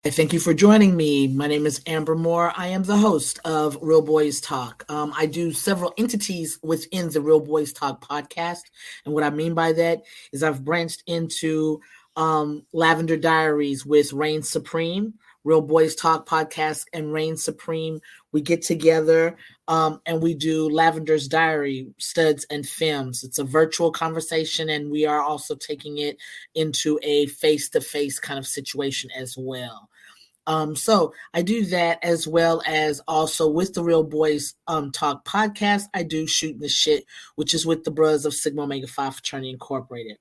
I thank you for joining me. My name is Amber Moore. I am the host of Real Boys Talk. I do several entities within the Real Boys Talk podcast. And what I mean by that is I've branched into Lavender Diaries with Reign Supreme, Real Boys Talk podcast, and Reign Supreme. We get together and we do Lavender's Diary, Studs and Femmes. It's a virtual conversation, and we are also taking it into a face to face kind of situation as well. So I do that as well as also with the Real Boys Talk podcast. I do Shooting the Shit, which is with the Bros of Sigma Omega Phi Fraternity Incorporated.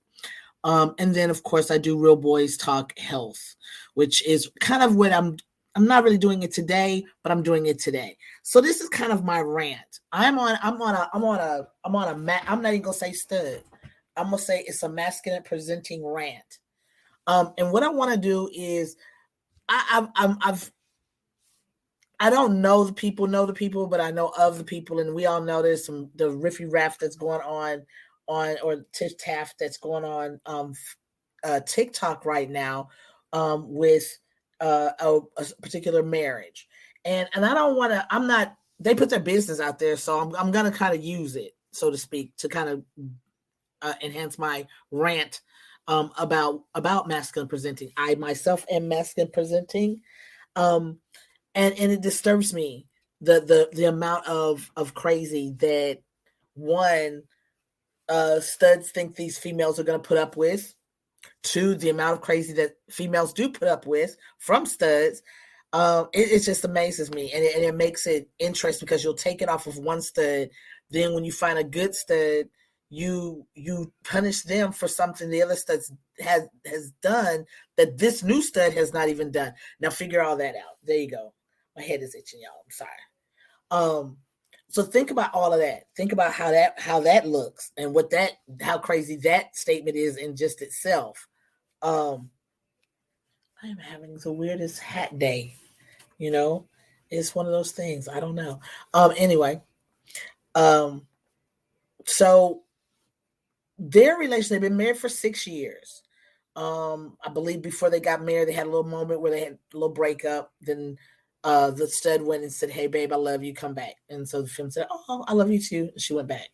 And then of course I do Real Boys Talk Health, which is kind of what I'm not really doing it today, but I'm doing it today. So this is kind of my rant. I'm not even gonna say stud. I'm gonna say it's a masculine presenting rant. And what I want to do is I don't know the people, but I know of the people, and we all know there's the riffy raff that's going on or tiff taff that's going on TikTok right now with a particular marriage, and I don't want to. I'm not. They put their business out there, so I'm gonna kind of use it, so to speak, to kind of enhance my rant about masculine presenting. I myself am masculine presenting, and it disturbs me the amount of crazy that one studs think these females are going to put up with. Two, the amount of crazy that females do put up with from studs. It just amazes me, and it makes it interesting because you'll take it off of one stud. Then when you find a good stud, you punish them for something the other stud has done that this new stud has not even done. Now figure all that out. There you go. My head is itching, y'all. I'm sorry. So think about all of that. Think about how that looks and how crazy that statement is in just itself. I am having the weirdest hat day. You know, it's one of those things. I don't know. Anyway, so their relation, they've been married for 6 years. I believe before they got married, they had a little moment where they had a little breakup. Then the stud went and said, "Hey, babe, I love you. Come back." And so the film said, "Oh, I love you too." And she went back.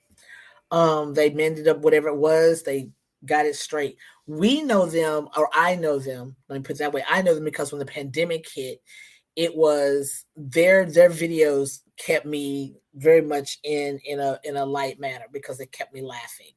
They mended up whatever it was. They got it straight. We know them, or I know them. Let me put it that way. I know them because when the pandemic hit, it was their videos kept me very much in a light manner because it kept me laughing.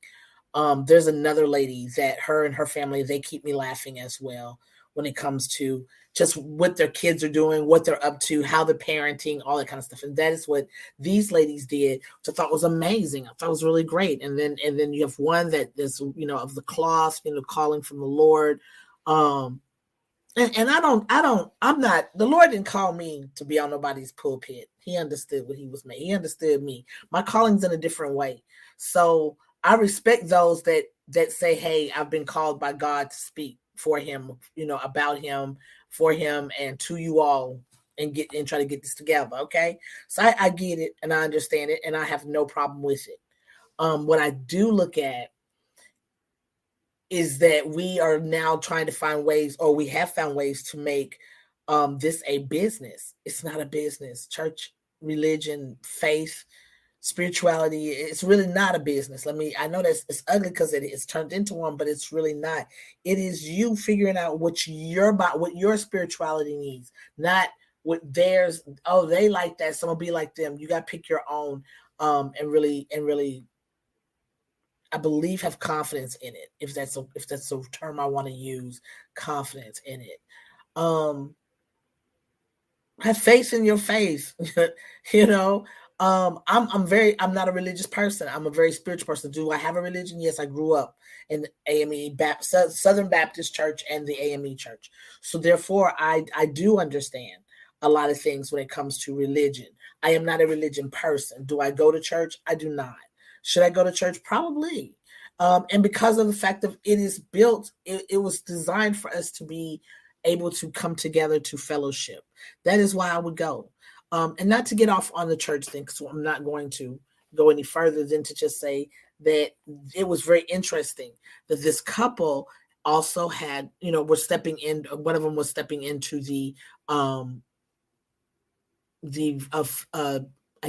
There's another lady that her and her family, they keep me laughing as well when it comes to just what their kids are doing, what they're up to, how they're parenting, all that kind of stuff. And that is what these ladies did, which I thought was amazing. I thought it was really great. And then you have one that is, of the cloth, calling from the Lord. And I'm not, the Lord didn't call me to be on nobody's pulpit. He understood what he was made. He understood me. My calling's in a different way. So I respect those that say, "Hey, I've been called by God to speak for him, about him, for him, and to you all, and try to get this together." Okay. So I get it and I understand it and I have no problem with it. What I do look at is that we are now trying to find ways, or we have found ways to make this a business. It's not a business. Church, religion, faith, spirituality, it's really not a business. I know that it's ugly because it's turned into one, but it's really not. It is you figuring out what your spirituality needs, not what theirs. Oh, they like that, so I'm gonna be like them. You got to pick your own, and really, I believe, have confidence in it. If that's a term I want to use, confidence in it. Have faith in your faith. I'm not a religious person. I'm a very spiritual person. Do I have a religion? Yes, I grew up in the AME Southern Baptist Church and the AME Church. So therefore, I do understand a lot of things when it comes to religion. I am not a religion person. Do I go to church? I do not. Should I go to church? Probably. And because of the fact that it is built, it was designed for us to be able to come together to fellowship. That is why I would go. And not to get off on the church thing, because I'm not going to go any further than to just say that it was very interesting that this couple also had, were stepping in. One of them was stepping into the I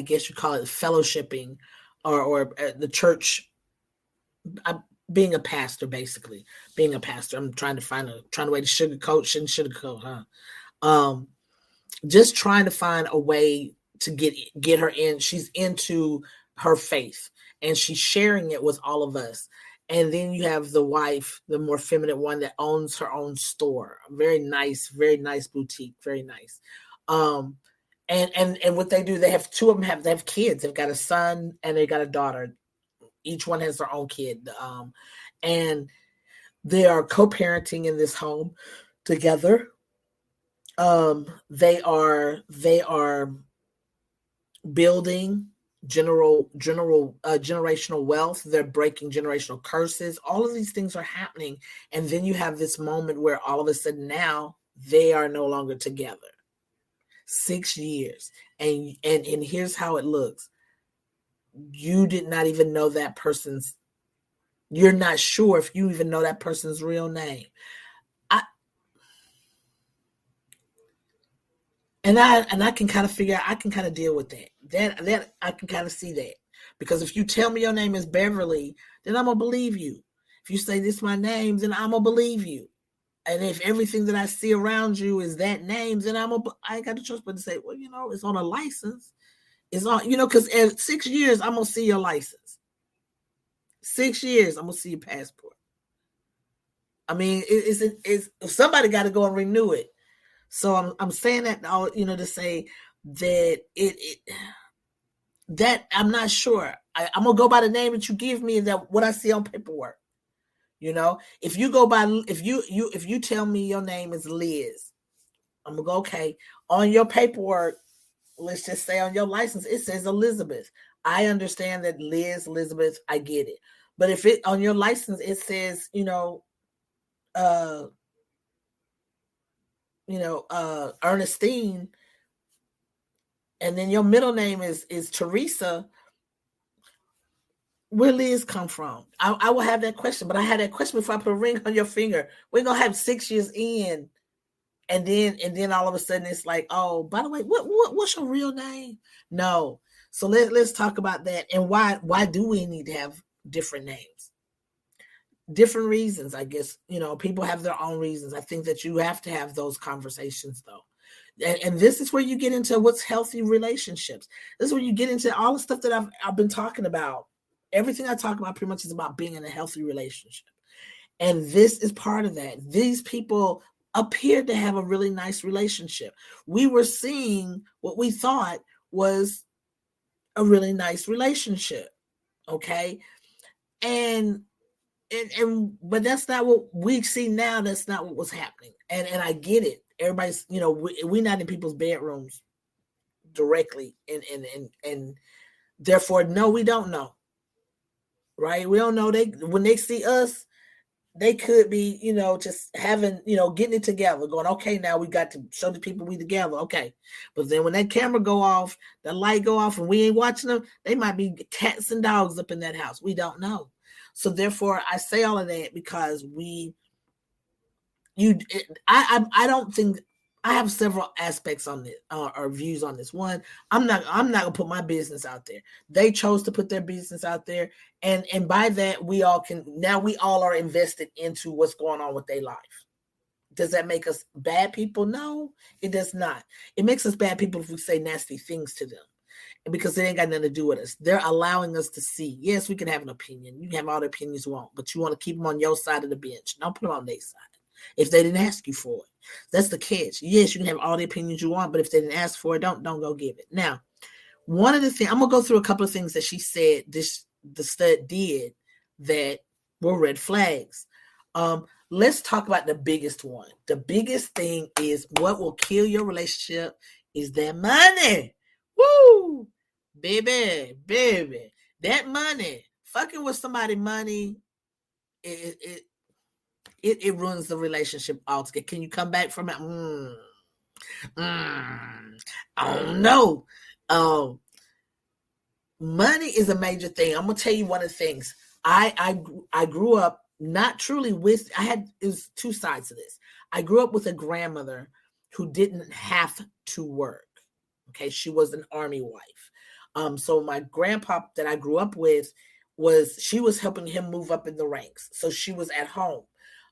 guess you call it fellowshipping, or the church, being a pastor, basically being a pastor. I'm trying to way to sugarcoat, huh? Just trying to find a way to get her in. She's into her faith, and she's sharing it with all of us. And then you have the wife, the more feminine one, that owns her own store. Very nice boutique, very nice. And what they do, they have two of them they have kids. They've got a son and they got a daughter. Each one has their own kid. And they are co-parenting in this home together. They are building generational wealth. They're breaking generational curses. All of these things are happening. And then you have this moment where all of a sudden now they are no longer together. 6 years. And here's how it looks. You did not even know that person's, you're not sure if you even know that person's real name. And I can kind of figure out, I can kind of deal with that. That I can kind of see that. Because if you tell me your name is Beverly, then I'm going to believe you. If you say this is my name, then I'm going to believe you. And if everything that I see around you is that name, then I ain't got the choice but to say, well, it's on a license. It's on, because in 6 years, I'm going to see your license. 6 years, I'm going to see your passport. I mean, it's somebody got to go and renew it. So I'm saying that all, to say that that I'm not sure. I'm gonna go by the name that you give me, and that what I see on paperwork. If you go by, if you tell me your name is Liz, I'm gonna go, okay. On your paperwork, let's just say on your license, it says Elizabeth. I understand that Liz, Elizabeth, I get it. But if it on your license it says, Ernestine, and then your middle name is Teresa, where Liz come from? I will have that question, but I had that question before I put a ring on your finger. We're gonna have 6 years in, and then all of a sudden it's like, oh, by the way, what's your real name? No. So let's talk about that, and why do we need to have different names? Different reasons, I guess. People have their own reasons. I think that you have to have those conversations, though. And this is where you get into what's healthy relationships. This is where you get into all the stuff that I've been talking about. Everything I talk about pretty much is about being in a healthy relationship. And this is part of that. These people appeared to have a really nice relationship. We were seeing what we thought was a really nice relationship. Okay. And but that's not what we see now. That's not what was happening. And I get it. Everybody's, we're not in people's bedrooms directly. And therefore, no, we don't know. Right? We don't know. When they see us, they could be, just having, getting it together, going, okay, now we got to show the people we together. Okay. But then when that camera go off, the light go off, and we ain't watching them, they might be cats and dogs up in that house. We don't know. So therefore, I say all of that because I don't think, I have several aspects on this or views on this. One, I'm not gonna put my business out there. They chose to put their business out there, and by that we all are invested into what's going on with their life. Does that make us bad people? No, it does not. It makes us bad people if we say nasty things to them, because it ain't got nothing to do with us. They're allowing us to see. Yes, we can have an opinion. You can have all the opinions you want, but you want to keep them on your side of the bench. Don't put them on their side if they didn't ask you for it. That's the catch. Yes, you can have all the opinions you want, but if they didn't ask for it, don't go give it. Now, one of the things, I'm gonna go through a couple of things that she said the stud did that were red flags. Let's talk about the biggest one. The biggest thing is what will kill your relationship is that money. Woo! Baby. That money. Fucking with somebody money, it ruins the relationship altogether. Can you come back from it? I don't know. Money is a major thing. I'm gonna tell you one of the things. I grew up not truly with, it was two sides to this. I grew up with a grandmother who didn't have to work. Okay. She was an army wife. So my grandpa that I grew up with she was helping him move up in the ranks. So she was at home.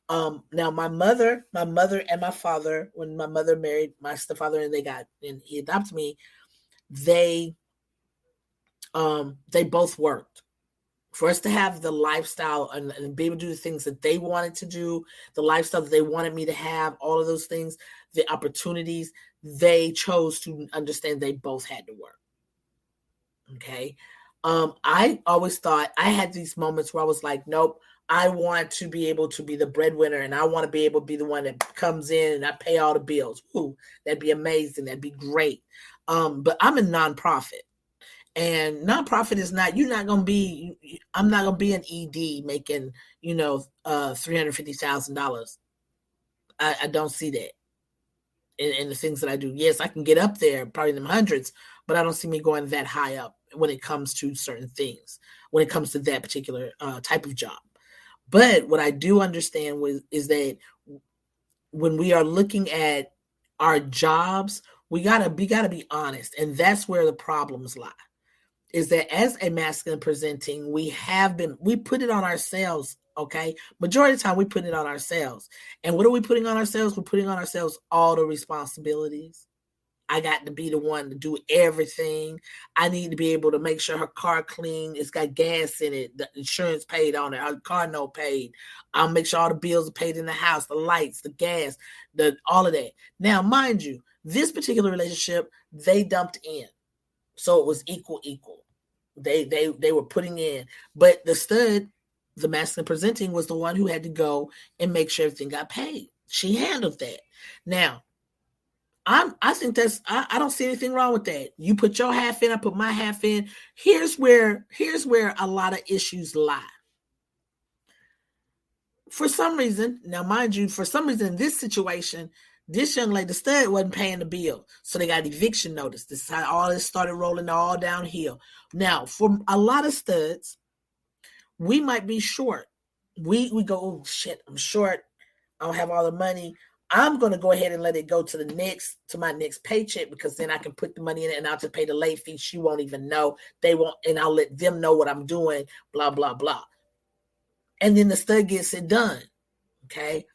Now my mother and my father, when my mother married my stepfather and he adopted me, they both worked. For us to have the lifestyle and be able to do the things that they wanted to do, the lifestyle that they wanted me to have, all of those things, the opportunities, they chose to understand they both had to work. Okay. I always thought, I had these moments where I was like, nope, I want to be able to be the breadwinner, and I want to be able to be the one that comes in and I pay all the bills. Ooh, that'd be amazing. That'd be great. But I'm a nonprofit. And nonprofit is not, I'm not going to be an ED making, $350,000. I don't see that in the things that I do. Yes, I can get up there, probably in the hundreds, but I don't see me going that high up when it comes to certain things, when it comes to that particular type of job. But what I do understand is that when we are looking at our jobs, we gotta be honest. And that's where the problems lie. Is that as a masculine presenting, we put it on ourselves, okay? Majority of the time we put it on ourselves. And what are we putting on ourselves? We're putting on ourselves all the responsibilities. I got to be the one to do everything. I need to be able to make sure her car clean. It's got gas in it. The insurance paid on it. Her car note paid. I'll make sure all the bills are paid in the house, the lights, the gas, all of that. Now, mind you, this particular relationship, they dumped in. So it was equal. They were putting in, but the stud, the masculine presenting, was the one who had to go and make sure everything got paid. She handled that. Now, I think I don't see anything wrong with that. You put your half in, I put my half in. Here's where a lot of issues lie. For some reason, now mind you, in this situation, this young lady, the stud, wasn't paying the bill. So they got an eviction notice. This is how all this started rolling all downhill. Now, for a lot of studs, we might be short. We go, oh shit, I'm short. I don't have all the money. I'm going to go ahead and let it go to my next paycheck, because then I can put the money in it and I'll just pay the late fee. She won't even know. They won't, and I'll let them know what I'm doing, blah, blah, blah. And then the stud gets it done. Okay.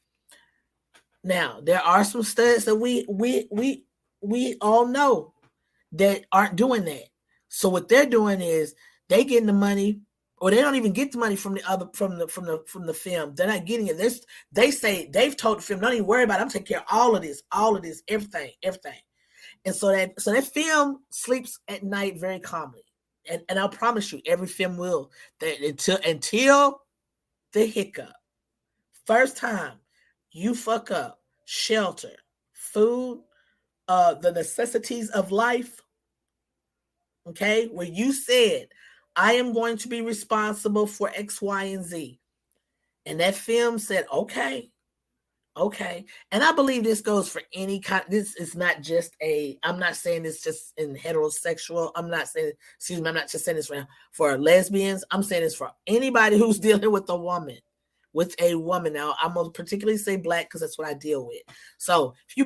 Now, there are some studs that we all know that aren't doing that. So what they're doing is they getting the money, or they don't even get the money from the film. They're not getting it. They say they've told the film, don't even worry about it. I'm taking care of all of this, everything. And so that film sleeps at night very calmly. And I'll promise you, every film will. That until the hiccup. First time you fuck up shelter, food, the necessities of life. Okay, where you said, I am going to be responsible for X, Y, and Z. And that film said, okay. And I believe this goes for any kind. This is not just I'm not saying this just in heterosexual. I'm not just saying this for lesbians. I'm saying this for anybody who's dealing with a woman. Now, I'm going to particularly say black because that's what I deal with. So if you're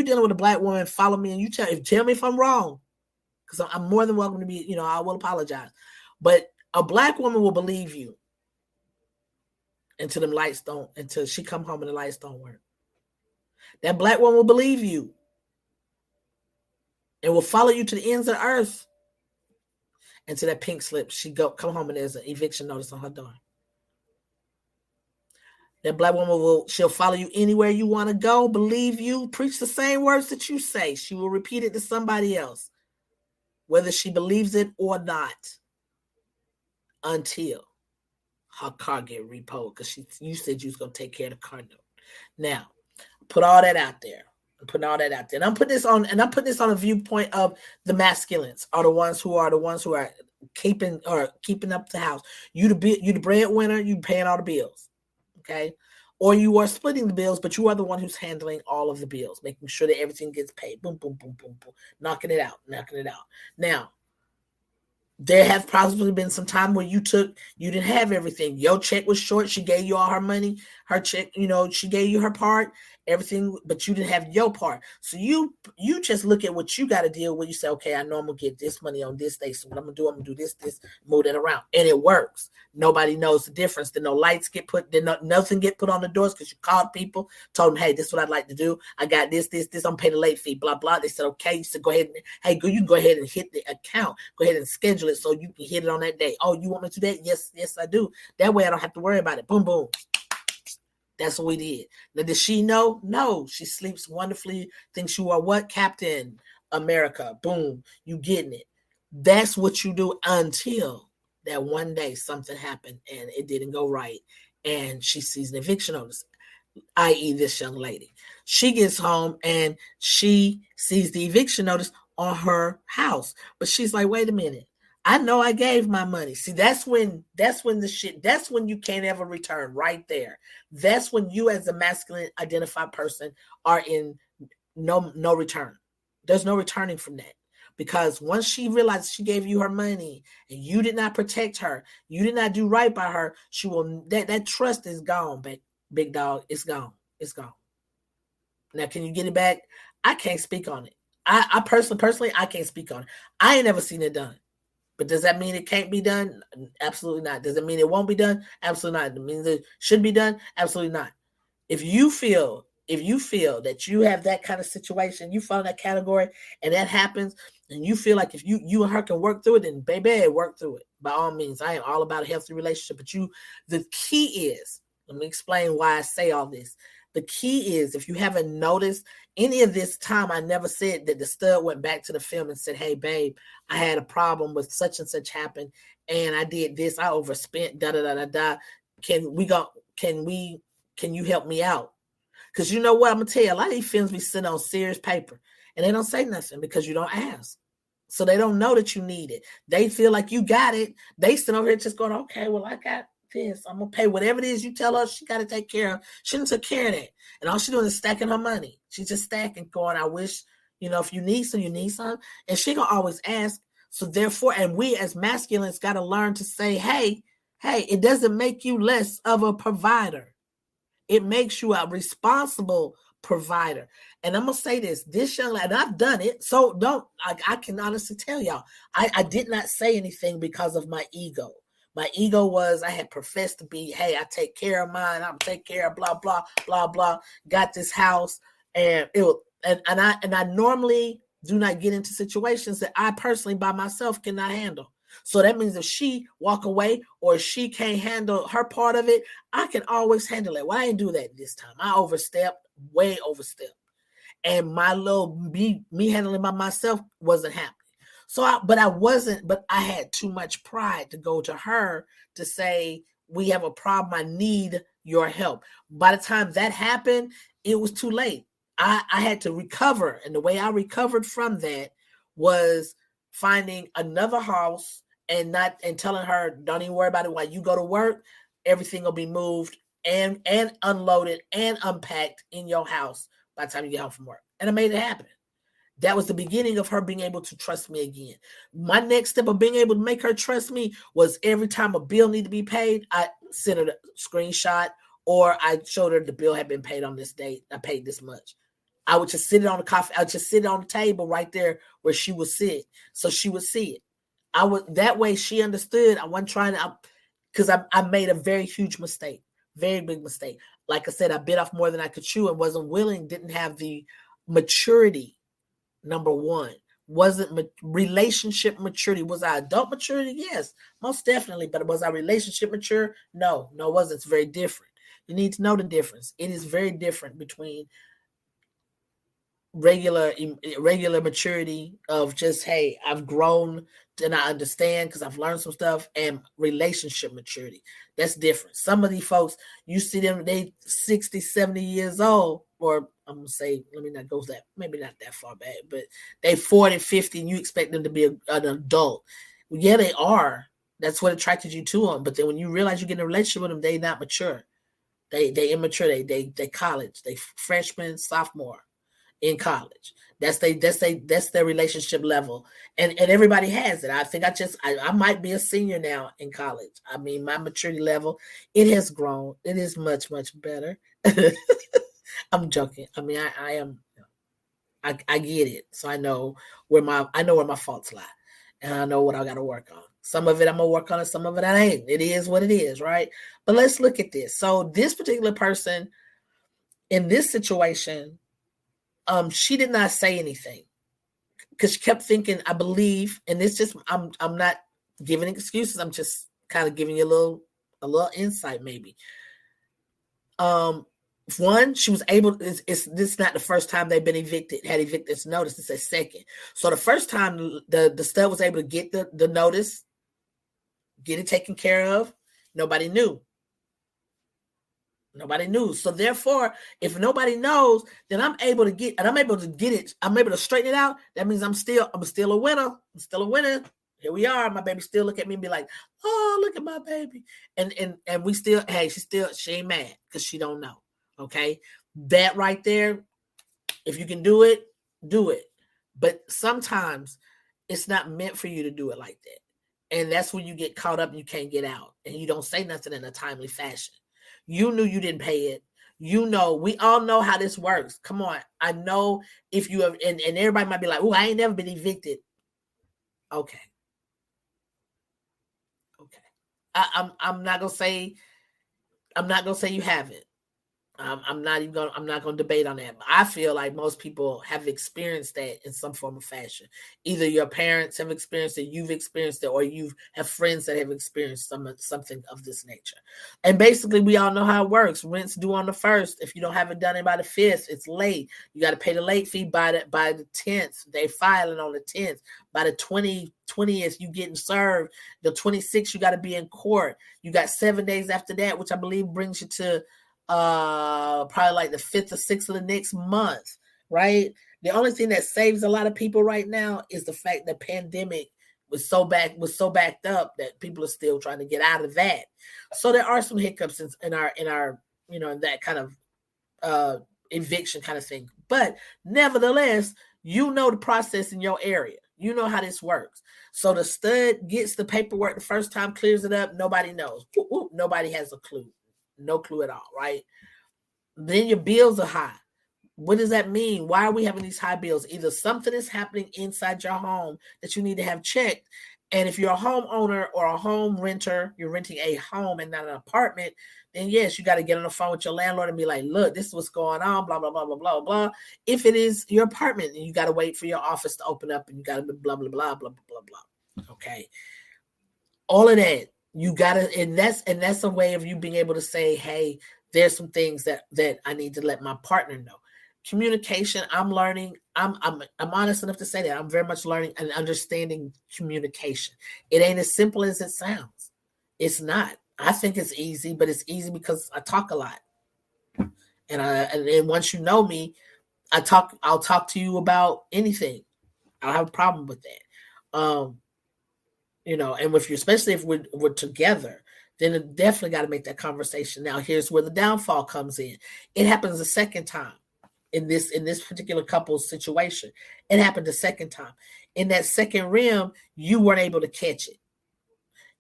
dealing with a black woman, follow me and you tell me if I'm wrong. Because I'm more than welcome to be, I will apologize. But a black woman will believe you until she come home and the lights don't work. That black woman will believe you and will follow you to the ends of the earth until that pink slip, come home and there's an eviction notice on her door. That black woman she'll follow you anywhere you want to go, believe you, preach the same words that you say. She will repeat it to somebody else, whether she believes it or not, until her car get repoed, because you said you was going to take care of the car note. Now, put all that out there. And I'm putting this on a viewpoint of the masculines are the ones who are keeping up the house. You the breadwinner, you paying all the bills. Okay. Or you are splitting the bills, but you are the one who's handling all of the bills, making sure that everything gets paid. Boom, boom, boom, boom, boom. Knocking it out. Now, There have possibly been some time where you didn't have everything. Your check was short. She gave you all her money, her check, she gave you her part, everything, but you didn't have your part. So you just look at what you got to deal with. You say, okay, I know I'm gonna get this money on this day. So what I'm gonna do this, move that around. And it works. Nobody knows the difference. Then no lights get put, then nothing get put on the doors because you called people, told them, hey, this is what I'd like to do. I got this, I'm paying the late fee, blah, blah. They said, okay. You said, go ahead. You can go ahead and hit the account. Go ahead and schedule it so you can hit it on that day. Oh, you want me to do that? Yes, I do. That way I don't have to worry about it. Boom, boom. That's what we did. Now, does she know? No. She sleeps wonderfully, thinks you are what? Captain America. Boom. You getting it. That's what you do until that one day something happened and it didn't go right. And she sees an eviction notice, i.e. this young lady. She gets home and she sees the eviction notice on her house. But she's like, wait a minute. I know I gave my money. See, that's when you can't ever return right there. That's when you as a masculine identified person are in no return. There's no returning from that. Because once she realized she gave you her money and you did not protect her, you did not do right by her, she will that trust is gone, big dog. It's gone. It's gone. Now, can you get it back? I can't speak on it. I personally, I can't speak on it. I ain't never seen it done. But does that mean it can't be done? Absolutely not. Does it mean it won't be done? Absolutely not. Does it mean it should be done? Absolutely not. If you feel that you have that kind of situation, you fall in that category and that happens, and you feel like if you and her can work through it, then baby, work through it. By all means, I am all about a healthy relationship. But the key is, let me explain why I say all this. The key is, if you haven't noticed any of this time, I never said that the stud went back to the film and said, hey, babe, I had a problem with such and such happened, and I did this, I overspent, da-da-da-da-da. Can you help me out? Because you know what, I'm going to tell you, a lot of these films be sitting on serious paper, and they don't say nothing because you don't ask. So they don't know that you need it. They feel like you got it. They sit over here just going, okay, well, I got this. I'm going to pay whatever it is you tell her she got to take care of. She didn't take care of that. And all she's doing is stacking her money. She's just stacking, going, I wish, if you need some, you need some. And she going to always ask. So therefore, and we as masculines got to learn to say, hey, it doesn't make you less of a provider. It makes you a responsible provider. And I'm going to say this young lady, and I've done it. So I can honestly tell y'all, I did not say anything because of my ego. My ego was, I had professed to be, hey, I take care of mine. I'm take care of blah, blah, blah, blah. Got this house. And I normally do not get into situations that I personally by myself cannot handle. So that means if she walk away or she can't handle her part of it, I can always handle it. Well, I didn't do that this time. I way overstepped. And my little me handling by myself wasn't happening. So I had too much pride to go to her to say, we have a problem. I need your help. By the time that happened, it was too late. I had to recover. And the way I recovered from that was finding another house and telling her, don't even worry about it while you go to work. Everything will be moved and unloaded and unpacked in your house by the time you get home from work. And I made it happen. That was the beginning of her being able to trust me again. My next step of being able to make her trust me was every time a bill needed to be paid, I sent her a screenshot or I showed her the bill had been paid on this date. I paid this much. I would just sit it on the table right there where she would sit so she would see it. That way she understood. I wasn't trying to, because I made a very huge mistake, very big mistake. Like I said, I bit off more than I could chew and wasn't willing, didn't have the maturity. Number one, wasn't relationship maturity. Was I adult maturity? Yes, most definitely. But was I relationship mature? No, it wasn't. It's very different. You need to know the difference. It is very different between regular maturity of just, hey, I've grown and I understand because I've learned some stuff, and relationship maturity. That's different. Some of these folks, you see them, they 60, 70 years old, or I'm going to say, let me not go that, maybe not that far back, but they 40, 50, and you expect them to be an adult. Well, yeah, they are. That's what attracted you to them. But then when you realize you get in a relationship with them, they're not mature. They immature. They college. They freshman, sophomore. in college. That's their relationship level. And everybody has it. I think I might be a senior now in college. I mean, my maturity level, it has grown. It is much, much better. I'm joking. I mean, I am, I get it. So I know where my faults lie. And I know what I got to work on. Some of it I'm going to work on, and some of it I ain't. It is what it is, right? But let's look at this. So this particular person in this situation, she did not say anything because she kept thinking, I believe, and this just, I'm not giving excuses. I'm just kind of giving you a little insight maybe. One, she was able, this is not the first time they've been had evicted notice. It's a second. So the first time the stud was able to get the notice, get it taken care of, nobody knew. Nobody knew. So therefore, if nobody knows, then I'm able to get it. I'm able to straighten it out. That means I'm still a winner. I'm still a winner. Here we are. My baby still look at me and be like, oh, look at my baby. And we still, hey, she ain't mad because she don't know. Okay. That right there, if you can do it, do it. But sometimes it's not meant for you to do it like that. And that's when you get caught up and you can't get out and you don't say nothing in a timely fashion. You knew you didn't pay it. You know, we all know how this works. Come on. I know if you have, and everybody might be like, oh, I ain't never been evicted. Okay. I'm not gonna say you haven't. I'm not gonna debate on that. But I feel like most people have experienced that in some form of fashion. Either your parents have experienced it, you've experienced it, or you have friends that have experienced something of this nature. And basically, we all know how it works. Rent's due on the 1st. If you don't have it done by the 5th, it's late. You got to pay the late fee by the 10th. They filing on the 10th. By the 20th, you getting served. The 26th, you got to be in court. You got 7 days after that, which I believe brings you to probably like the 5th or 6th of the next month, right? The only thing that saves a lot of people right now is the fact that pandemic was so backed up that people are still trying to get out of that. So there are some hiccups in our in that kind of eviction kind of thing. But nevertheless, you know the process in your area. You know how this works. So the stud gets the paperwork the first time, clears it up. Nobody knows. Nobody has a clue. No clue at all, right? Then your bills are high. What does that mean? Why are we having these high bills? Either something is happening inside your home that you need to have checked. And if you're a homeowner or a home renter, you're renting a home and not an apartment, then yes, you got to get on the phone with your landlord and be like, look, this is what's going on, blah, blah, blah, blah, blah, blah. If it is your apartment, and you got to wait for your office to open up and you got to blah, blah, blah, blah, blah, blah. Okay. All of that. You gotta, and that's a way of you being able to say, hey, there's some things that I need to let my partner know. Communication, I'm learning. I'm honest enough to say that I'm very much learning and understanding communication. It ain't as simple as it sounds. It's not. I think it's easy, but it's easy because I talk a lot. And once you know me, I'll talk to you about anything. I don't have a problem with that. And with you, especially if we're together, then it definitely got to make that conversation. Now, here's where the downfall comes in. It happens a second time in this particular couple's situation. It happened a second time. In that second rim, you weren't able to catch it.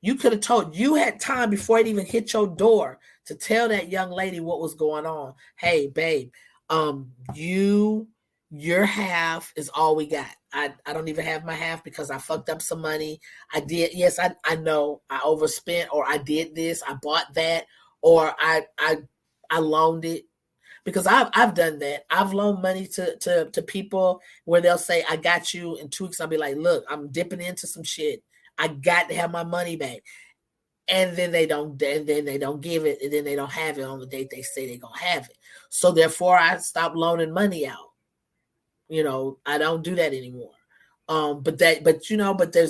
You could have you had time before it even hit your door to tell that young lady what was going on. Hey, babe, your half is all we got. I don't even have my half because I fucked up some money. I did. Yes, I know I overspent, or I did this. I bought that, or I loaned it, because I've done that. I've loaned money to people where they'll say, I got you. In 2 weeks, I'll be like, look, I'm dipping into some shit. I got to have my money back. And then they don't give it, and then they don't have it on the date they say they're gonna have it. So therefore I stopped loaning money out. I don't do that anymore. But there's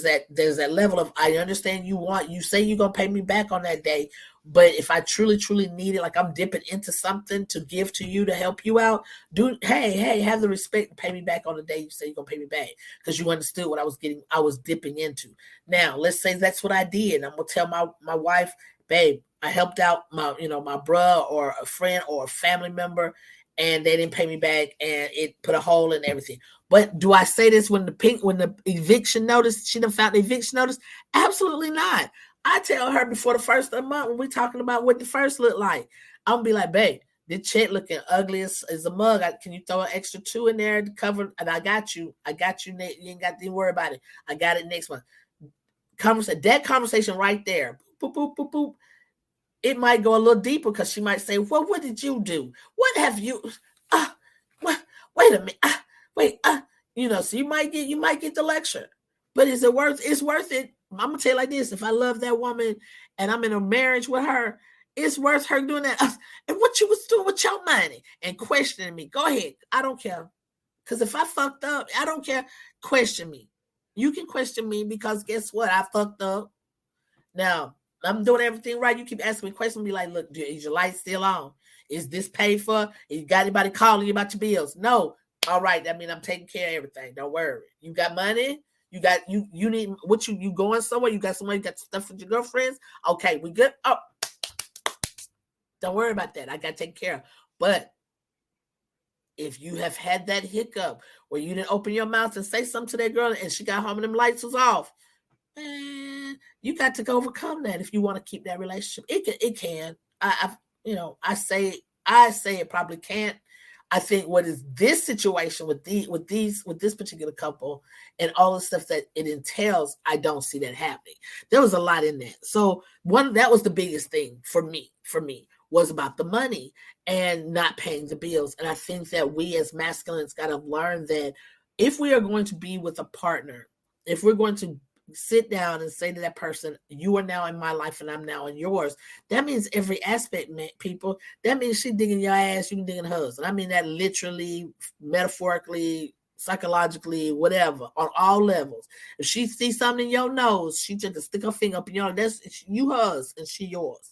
that level of, I understand you say you're gonna pay me back on that day, but if I truly need it, like I'm dipping into something to give to you to help you out, hey, have the respect to pay me back on the day you say you're gonna pay me back, because you understood what I was dipping into. Now let's say that's what I did. I'm gonna tell my wife, babe, I helped out my bro or a friend or a family member, and they didn't pay me back, and it put a hole in everything. But do I say this when the eviction notice, she done found the eviction notice? Absolutely not. I tell her before the first of the month when we talking about what the first look like, I'm gonna be like, babe, this check looking ugly as a mug. Can you throw an extra 2 in there to cover? And I got you. You ain't got to worry about it. I got it next month. That conversation right there. Boop, boop, boop, boop. It might go a little deeper because she might say, well, what did you do? What have you? Wait a minute. So you might get the lecture. But is it worth? It's worth it. I'm gonna tell you like this: if I love that woman and I'm in a marriage with her, it's worth her doing that. And what you was doing with your money and questioning me? Go ahead. I don't care. Because if I fucked up, I don't care. Question me. You can question me because guess what? I fucked up. Now I'm doing everything right. You keep asking me questions. Be like, look, is your light still on? Is this paid for? You got anybody calling you about your bills? No. All right. That means I'm taking care of everything. Don't worry. You got money. You need what you going somewhere? You got somewhere? You got stuff with your girlfriends? Okay, we good? Oh, don't worry about that. I got to take care of. But if you have had that hiccup where you didn't open your mouth and say something to that girl and she got home and them lights was off, you got to overcome that if you want to keep that relationship. It can. I say it probably can't. I think what is this situation with this particular couple and all the stuff that it entails, I don't see that happening. There was a lot in that. So that was the biggest thing for me was about the money and not paying the bills. And I think that we as masculines got to learn that if we are going to be with a partner, if we're going to sit down and say to that person, you are now in my life and I'm now in yours, that means every aspect, people. That means she digging your ass, you digging hers. And I mean that literally, metaphorically, psychologically, whatever, on all levels. If she sees something in your nose, she just stick her finger up in your nose. That's you hers and she yours.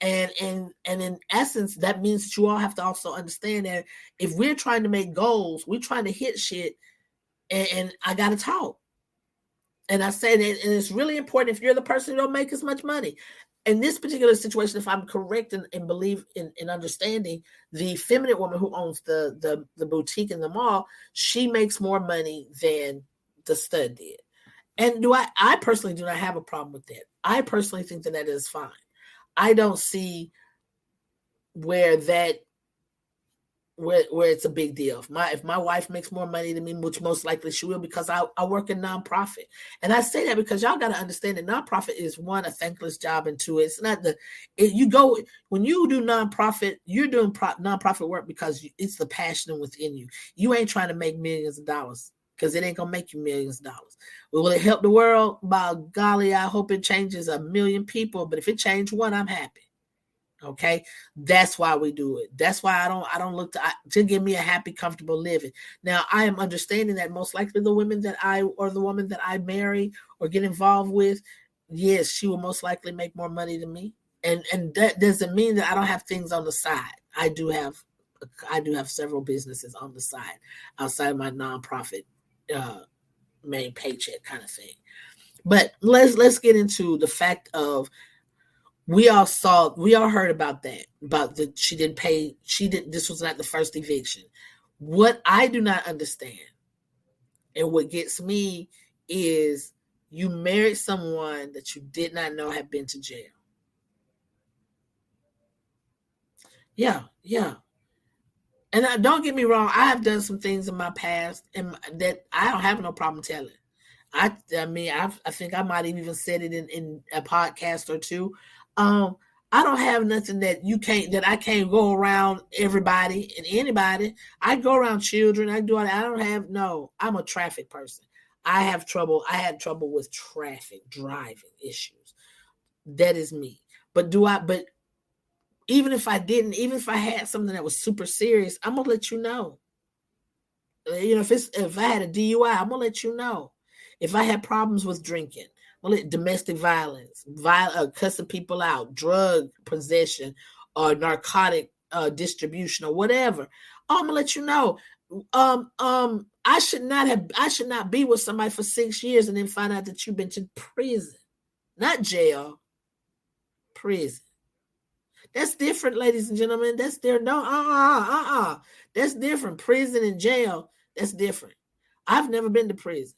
And in essence, that means that you all have to also understand that if we're trying to make goals, we're trying to hit shit, and I got to talk. And I say that, and it's really important if you're the person who don't make as much money. In this particular situation, if I'm correct and believe in understanding, the feminine woman who owns the boutique in the mall, she makes more money than the stud did. And I personally do not have a problem with that. I personally think that is fine. I don't see where it's a big deal. If my wife makes more money than me, which most likely she will, because I work in nonprofit. And I say that because y'all got to understand that nonprofit is, one, a thankless job, and two, it's not when you do nonprofit, you're doing nonprofit work because it's the passion within you. You ain't trying to make millions of dollars because it ain't going to make you millions of dollars. Will it help the world? By golly, I hope it changes 1 million people. But if it changes one, I'm happy. Okay, that's why we do it. That's why I don't look to give me a happy, comfortable living. Now, I am understanding that most likely the woman that I marry or get involved with, yes, she will most likely make more money than me, and that doesn't mean that I don't have things on the side. I do have several businesses on the side outside of my nonprofit main paycheck kind of thing. But let's get into the fact of. We all heard about that, she didn't pay. This was not the first eviction. What I do not understand and what gets me is you married someone that you did not know had been to jail. Yeah. And don't get me wrong, I have done some things in my past and that I don't have no problem telling. I think I might have even said it in a podcast or two. I don't have nothing that I can't go around everybody and anybody. I go around children. I do. I'm a traffic person. I had trouble with traffic driving issues. That is me. But even if I had something that was super serious, I'm going to let you know. If I had a DUI, I'm going to let you know. If I had problems with drinking, domestic violence, cussing people out, drug possession, or narcotic distribution, or whatever, I'm gonna let you know. I should not be with somebody for 6 years and then find out that you've been to prison, not jail, prison. That's different, ladies and gentlemen. That's there. No, That's different. Prison and jail. That's different. I've never been to prison.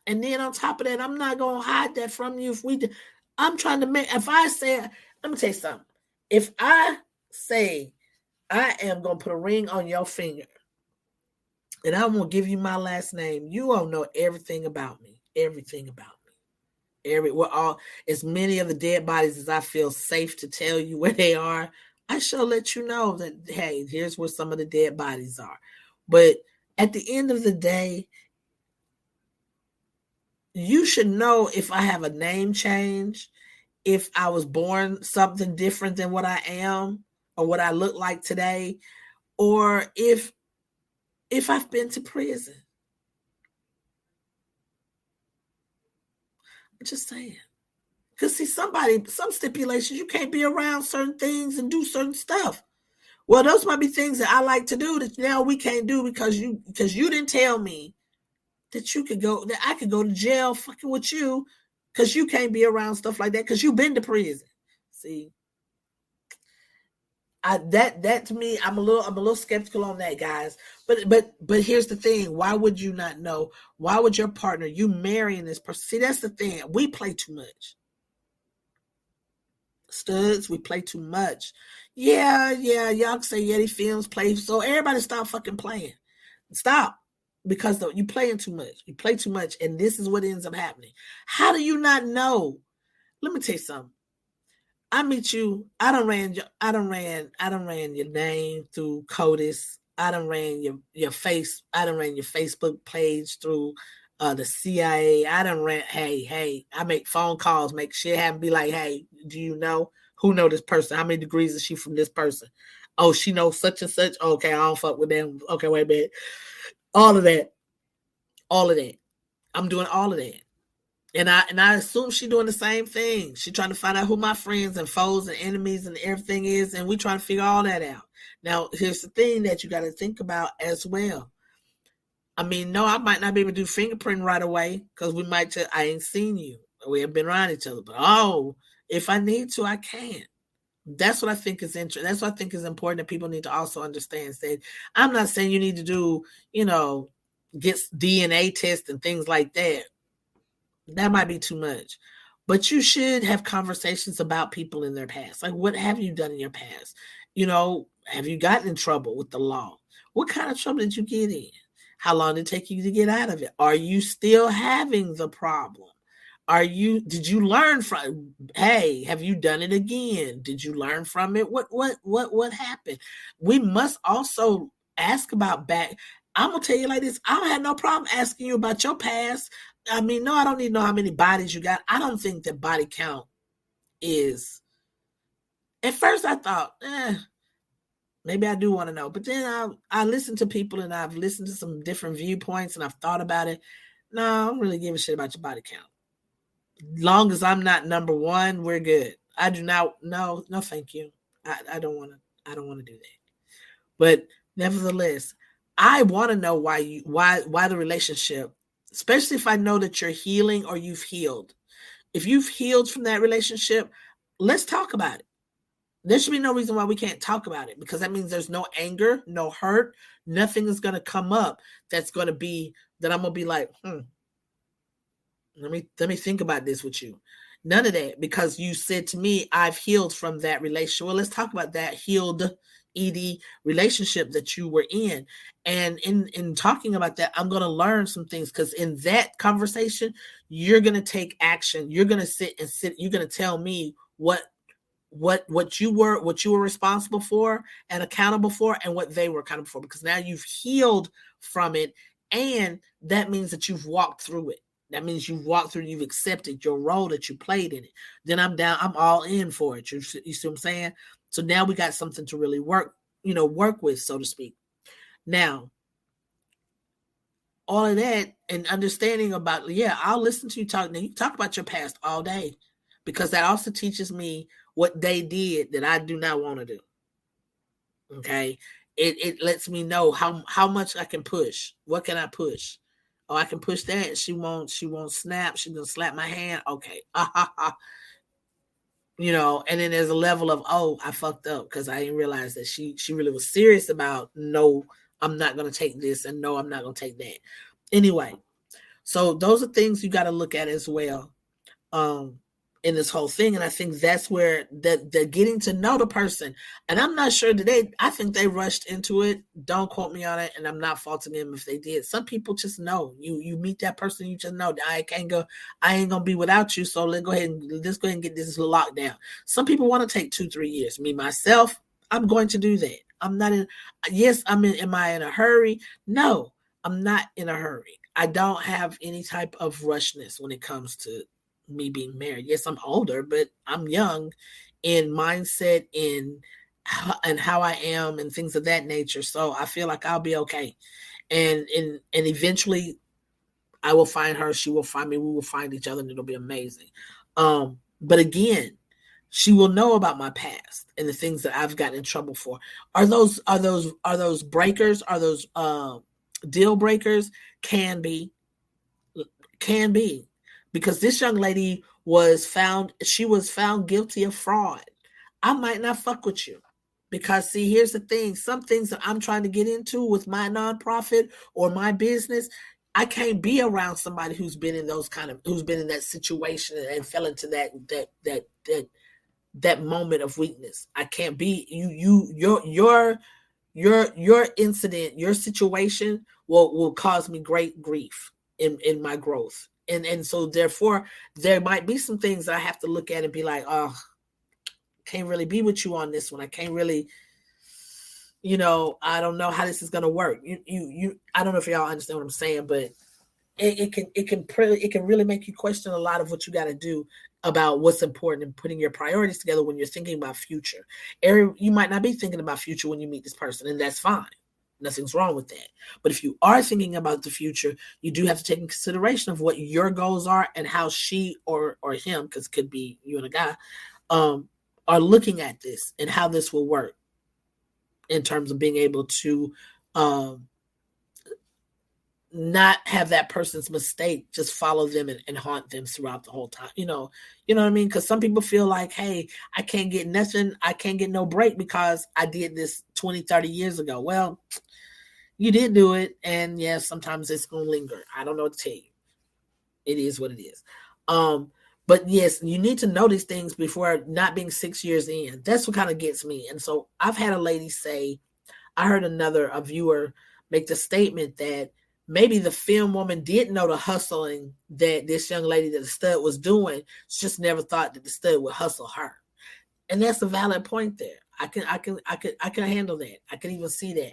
And then on top of that, I'm not gonna hide that from you. I'm trying to make. If I say, let me tell you something. If I say I am gonna put a ring on your finger, and I'm gonna give you my last name, you won't know everything about me. Everything about me. As many of the dead bodies as I feel safe to tell you where they are, I shall let you know that, hey, here's where some of the dead bodies are. But at the end of the day, you should know if I have a name change, if I was born something different than what I am or what I look like today, or if I've been to prison. I'm just saying. Because see, some stipulations, you can't be around certain things and do certain stuff. Well, those might be things that I like to do that now we can't do because you didn't tell me that I could go to jail fucking with you because you can't be around stuff like that because you've been to prison. See, that to me, I'm a little skeptical on that, guys. But here's the thing: why would you not know? Why would your partner, you marrying this person? See, that's the thing. We play too much. Studs, we play too much. Yeah, y'all can say Yeti Films play, so everybody stop fucking playing. Stop. Because you playing too much. You play too much, and this is what ends up happening. How do you not know? Let me tell you something. I meet you. I done ran your name through CODIS. I done ran your Facebook page through the CIA. I done ran. Hey. I make phone calls, make shit happen. Be like, hey, do you know who know this person? How many degrees is she from this person? Oh, she knows such and such. Okay, I don't fuck with them. Okay, wait a minute. All of that. I'm doing all of that. And I assume she doing the same thing. She trying to find out who my friends and foes and enemies and everything is, and we trying to figure all that out. Now, here's the thing that you got to think about as well. I mean, no, I might not be able to do fingerprint right away because I ain't seen you. We have been around each other. But if I need to, I can. That's what I think is interesting. That's what I think is important that people need to also understand. That I'm not saying you need to do, get DNA tests and things like that. That might be too much. But you should have conversations about people in their past. Like, what have you done in your past? Have you gotten in trouble with the law? What kind of trouble did you get in? How long did it take you to get out of it? Are you still having the problem? Did you learn from, hey, have you done it again? Did you learn from it? What happened? We must also ask about back. I'm gonna tell you like this. I don't have no problem asking you about your past. I mean, no, I don't need to know how many bodies you got. I don't think that body count is. At first, I thought, maybe I do want to know. But then I listened to people and I've listened to some different viewpoints and I've thought about it. No, I don't really give a shit about your body count. Long as I'm not number one, we're good. I do not. No, thank you. I don't want to. I don't want to do that. But nevertheless, I want to know why the relationship, especially if I know that you're healing or you've healed. If you've healed from that relationship, let's talk about it. There should be no reason why we can't talk about it, because that means there's no anger, no hurt, nothing is going to come up that's going to be that I'm going to be like, let me think about this with you. None of that, because you said to me, I've healed from that relationship. Well, let's talk about that healed ED relationship that you were in. And in talking about that, I'm going to learn some things, because in that conversation, you're going to take action. You're going to sit. You're going to tell me what you were responsible for and accountable for, and what they were accountable for, because now you've healed from it. And that means that you've walked through it. That means you've walked through, you've accepted your role that you played in it. Then I'm all in for it. You see what I'm saying? So now we got something to really work with, so to speak. Now, all of that and understanding about, I'll listen to you talk. Now, you talk about your past all day, because that also teaches me what they did that I do not want to do. Okay. It lets me know how much I can push. What can I push? Oh, I can push that. She won't snap. She's gonna slap my hand. Okay. and then there's a level of, oh, I fucked up because I didn't realize that she really was serious about, no, I'm not going to take this, and no, I'm not going to take that. Anyway, so those are things you got to look at as well. In this whole thing. And I think that's where the getting to know the person. And I'm not sure I think they rushed into it. Don't quote me on it. And I'm not faulting them if they did. Some people just know. You meet that person, you just know I ain't gonna be without you. So let's go ahead and get this locked down. Some people want to take 2-3 years. Me, myself, I'm going to do that. I'm not in, yes, am I in a hurry? No, I'm not in a hurry. I don't have any type of rushness when it comes to me being married. Yes, I'm older, but I'm young in mindset, and how I am and things of that nature. So I feel like I'll be okay. And eventually I will find her, she will find me, we will find each other, and it'll be amazing. But again, she will know about my past and the things that I've gotten in trouble for. Are those breakers? Are those deal breakers? Can be. Because this young lady was found guilty of fraud. I might not fuck with you because, see, here's the thing. Some things that I'm trying to get into with my nonprofit or my business, I can't be around somebody who's been in that situation and fell into that moment of weakness. I can't be your incident, your situation will cause me great grief in my growth. And so therefore there might be some things that I have to look at and be like, oh, can't really be with you on this one. I can't really, I don't know how this is going to work. I don't know if y'all understand what I'm saying, but it can really make you question a lot of what you got to do about what's important and putting your priorities together when you're thinking about future. You might not be thinking about future when you meet this person, and that's fine. Nothing's wrong with that. But if you are thinking about the future, you do have to take in consideration of what your goals are and how she or him, because it could be you and a guy, are looking at this and how this will work in terms of being able to not have that person's mistake just follow them and haunt them throughout the whole time. You know what I mean? Because some people feel like, hey, I can't get nothing. I can't get no break because I did this 20, 30 years ago. Well, you did do it. And yes, sometimes it's going to linger. I don't know what to tell you. It is what it is. But yes, you need to know these things before not being 6 years in. That's what kind of gets me. And so I've had a lady say, I heard a viewer make the statement that maybe the film woman did know the hustling that this young lady that the stud was doing. She just never thought that the stud would hustle her. And that's a valid point there. I can handle that. I can even see that.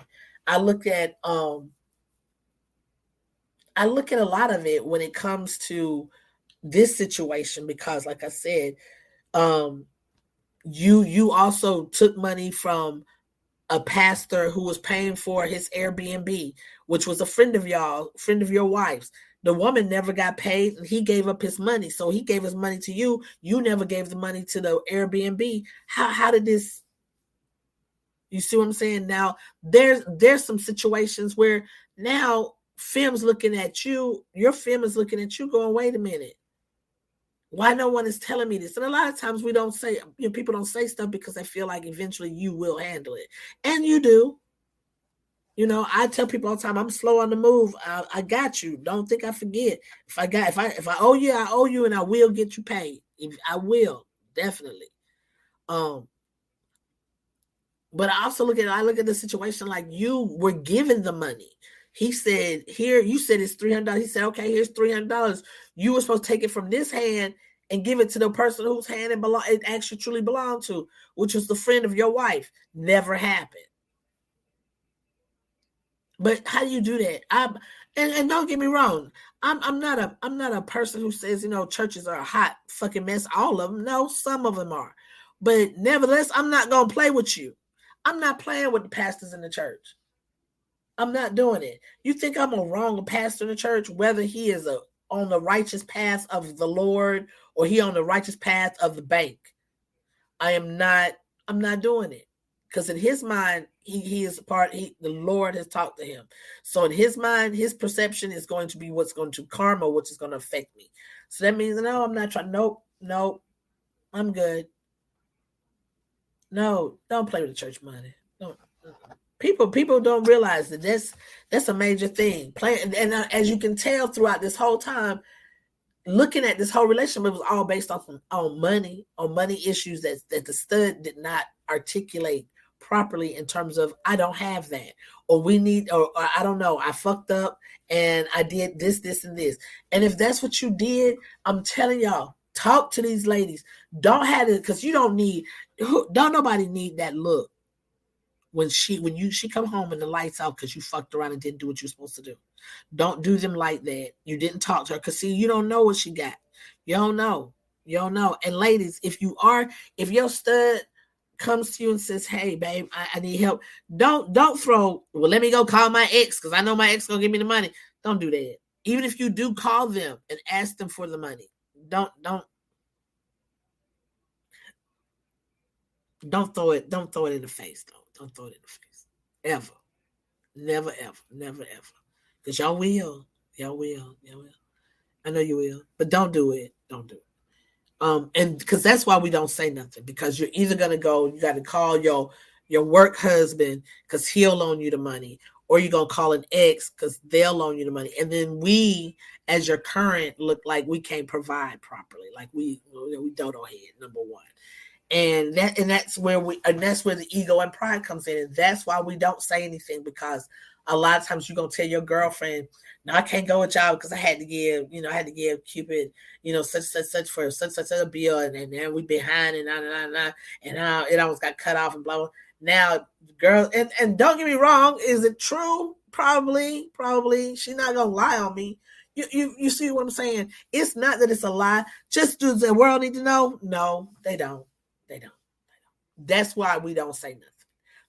I look at a lot of it when it comes to this situation, because like I said, you also took money from a pastor who was paying for his Airbnb, which was a friend of your wife's. The woman never got paid, and he gave up his money. So he gave his money to you. You never gave the money to the Airbnb. How did this? You see what I'm saying? Now there's some situations where now Fem's looking at you. Your Fem is looking at you, going, "Wait a minute. Why no one is telling me this?" And a lot of times people don't say stuff because they feel like eventually you will handle it. And you do. I tell people all the time, I'm slow on the move. I got you. Don't think I forget. If I owe you, I owe you, and I will get you paid. I will, definitely. But I also look at the situation like you were given the money. He said, here, you said it's $300. He said, okay, here's $300. You were supposed to take it from this hand and give it to the person whose hand it actually truly belonged to, which was the friend of your wife. Never happened. But how do you do that? And don't get me wrong. I'm not a person who says, churches are a hot fucking mess. All of them. No, some of them are. But nevertheless, I'm not going to play with you. I'm not playing with the pastors in the church. I'm not doing it. You think I'm a wrong pastor in the church, whether he is on the righteous path of the Lord or he on the righteous path of the bank. I'm not doing it. Because in his mind, he is the Lord has talked to him. So in his mind, his perception is going to be what's going to karma, which is going to affect me. So that means, no, I'm not trying. Nope. I'm good. No, don't play with the church money. Don't. People don't realize that that's a major thing. Playing and as you can tell throughout this whole time, looking at this whole relationship was all based on money issues that the stud did not articulate properly in terms of I don't have that, or we need, or I don't know, I fucked up and I did this and this. And if that's what you did, I'm telling y'all, talk to these ladies. Don't have it, because you don't nobody need that look when she come home and the lights out because you fucked around and didn't do what you're supposed to do. Don't do them like that. You didn't talk to her, because see, you don't know what she got. You don't know. You don't know. And ladies, if your stud comes to you and says, "Hey, babe, I need help," don't throw. Well, let me go call my ex because I know my ex gonna give me the money. Don't do that. Even if you do call them and ask them for the money, don't throw it. Don't throw it in the face, though. Don't throw it in the face. Ever. Never, ever. Never, ever. Because y'all will. Y'all will. Y'all will. I know you will. But don't do it. Don't do it. And because that's why we don't say nothing. Because you're either gonna go, you gotta call your work husband because he'll loan you the money, or you're gonna call an ex because they'll loan you the money. And then we, as your current, look like we can't provide properly. Like we dodo head, number one. That's where the ego and pride comes in, and that's why we don't say anything, because a lot of times you're gonna tell your girlfriend, "No, I can't go with y'all because I had to give Cupid, such for such a bill, and then we behind and now it almost got cut off and blah blah." Now, girl, and don't get me wrong, is it true? Probably, she's not gonna lie on me. You see what I'm saying? It's not that it's a lie. Just does the world need to know? No, they don't. They don't. That's why we don't say nothing.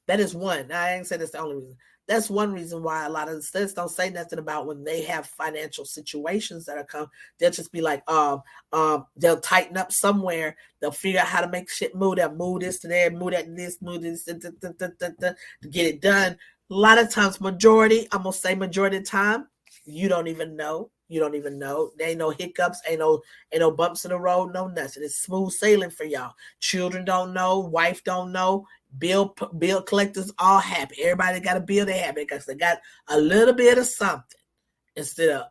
That is one. I ain't saying that's the only reason. That's one reason why a lot of the studs don't say nothing about when they have financial situations that are come. They'll just be like, they'll tighten up somewhere. They'll figure out how to make shit move. They'll move this to there, move that to this, move this to get it done. A lot of times, I'm gonna say majority of the time, you don't even know. You don't even know. There ain't no hiccups, ain't no bumps in the road, no nothing. It's smooth sailing for y'all. Children don't know, wife don't know, bill collectors all happy. Everybody got a bill, they happy because they got a little bit of something instead of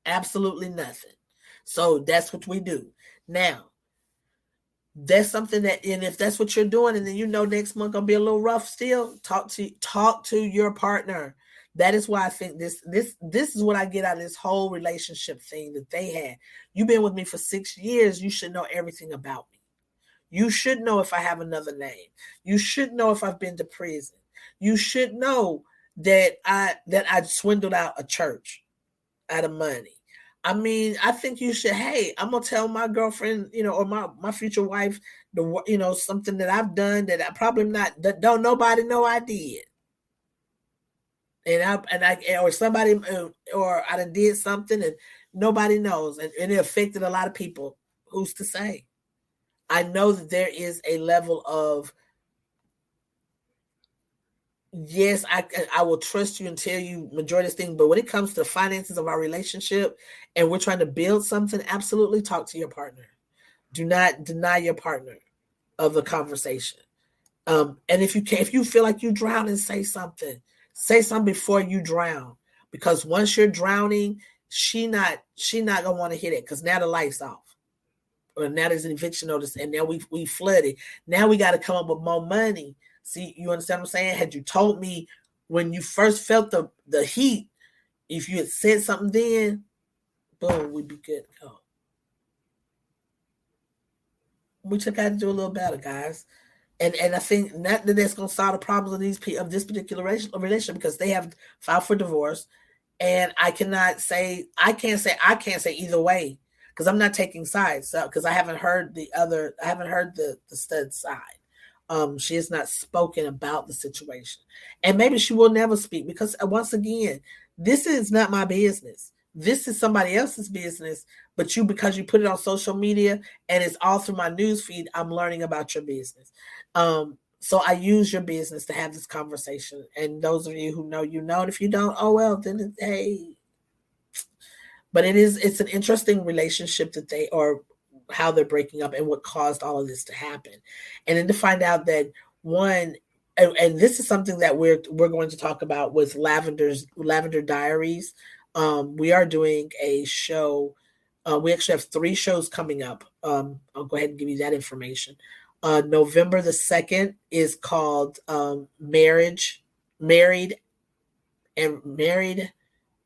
absolutely nothing. So that's what we do. Now, that's something that, and if that's what you're doing, and then next month gonna be a little rough still, talk to your partner. That is why I think this is what I get out of this whole relationship thing that they had. You've been with me for 6 years. You should know everything about me. You should know if I have another name. You should know if I've been to prison. You should know that I swindled out a church out of money. I mean, I think you should. Hey, I'm gonna tell my girlfriend, or my future wife, something that I've done that I probably not that don't nobody know I did. Or somebody, or I done did something and nobody knows, and it affected a lot of people. Who's to say? I know that there is a level of, yes, I will trust you and tell you majority of things, but when it comes to the finances of our relationship and we're trying to build something, absolutely talk to your partner. Do not deny your partner of the conversation. And if you feel like you drown, and say something before you drown, because once you're drowning, she not gonna want to hit it, because now the lights off, or now there's an eviction notice, and now we flooded. Now we got to come up with more money. See, you understand what I'm saying? Had you told me when you first felt the heat, if you had said something then, boom, we'd be good to go. We just got to do a little better, guys. And I think not that that's going to solve the problems of this particular relationship, because they have filed for divorce, and I can't say either way, because I'm not taking sides. So, because I haven't heard the stud side. She has not spoken about the situation, and maybe she will never speak, because once again, this is not my business. This is somebody else's business. But because you put it on social media and it's all through my news feed, I'm learning about your business. So I use your business to have this conversation. And those of you who know, and if you don't, oh well, then hey. But it's an interesting relationship or how they're breaking up and what caused all of this to happen. And then to find out that One, and this is something that we're going to talk about with Lavender Diaries. We are doing a show. We actually have 3 shows coming up. I'll go ahead and give you that information. November the 2nd is called Married and Married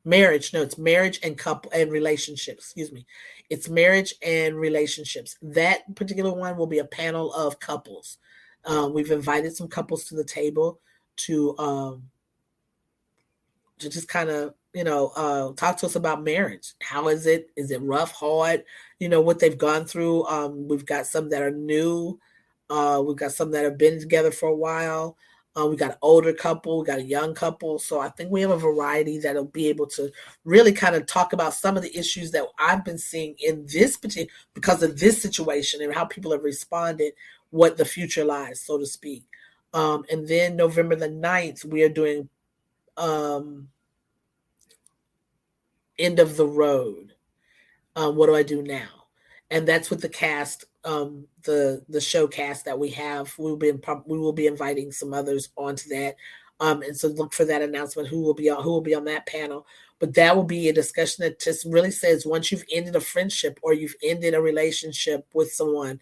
Marriage. No, it's Marriage and Couple and Relationships. Excuse me. It's Marriage and Relationships. That particular one will be a panel of couples. We've invited some couples to the table to just kind of talk to us about marriage. How is it? Is it rough, hard? What they've gone through. We've got some that are new. We've got some that have been together for a while. We got an older couple, we got a young couple. So I think we have a variety that'll be able to really kind of talk about some of the issues that I've been seeing in this particular, because of this situation and how people have responded, what the future lies, so to speak. And then November the 9th, we are doing End of the Road. What do I do now? And that's with the cast, the show cast that we have. We will be inviting some others onto that, and so look for that announcement. Who will be on that panel? But that will be a discussion that just really says, once you've ended a friendship or you've ended a relationship with someone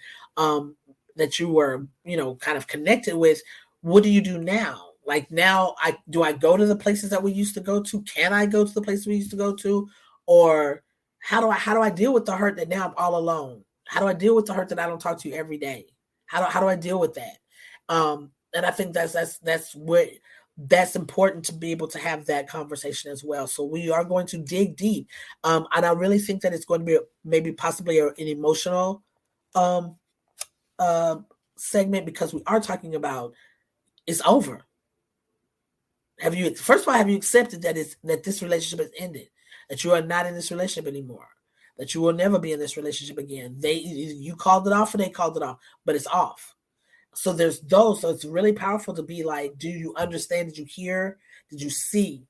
that you were kind of connected with, what do you do now? Like now, do I go to the places that we used to go to? Can I go to the places we used to go to, or how do I deal with the hurt that now I'm all alone? How do I deal with the hurt that I don't talk to you every day? How do I deal with that? And I think that's important to be able to have that conversation as well. So we are going to dig deep, and I really think that it's going to be maybe possibly an emotional segment, because we are talking about it's over. First of all, have you accepted that this relationship has ended? That you are not in this relationship anymore? That you will never be in this relationship again? You called it off, or they called it off, but it's off. So there's those. So it's really powerful to be like, do you understand? Did you hear? Did you see?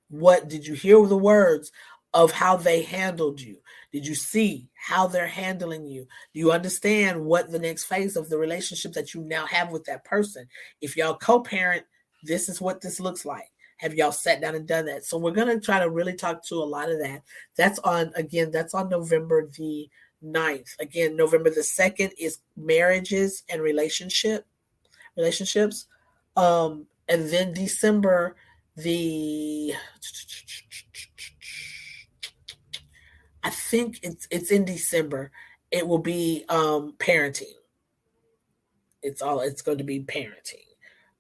What did you hear the words of how they handled you? Did you see how they're handling you? Do you understand what the next phase of the relationship that you now have with that person? If y'all co-parent, this is what this looks like. Have y'all sat down and done that? So we're going to try to really talk to a lot of that. That's on November the 9th. Again, November the 2nd is marriages and relationships. And then December I think it's in December. It will be parenting. It's going to be parenting.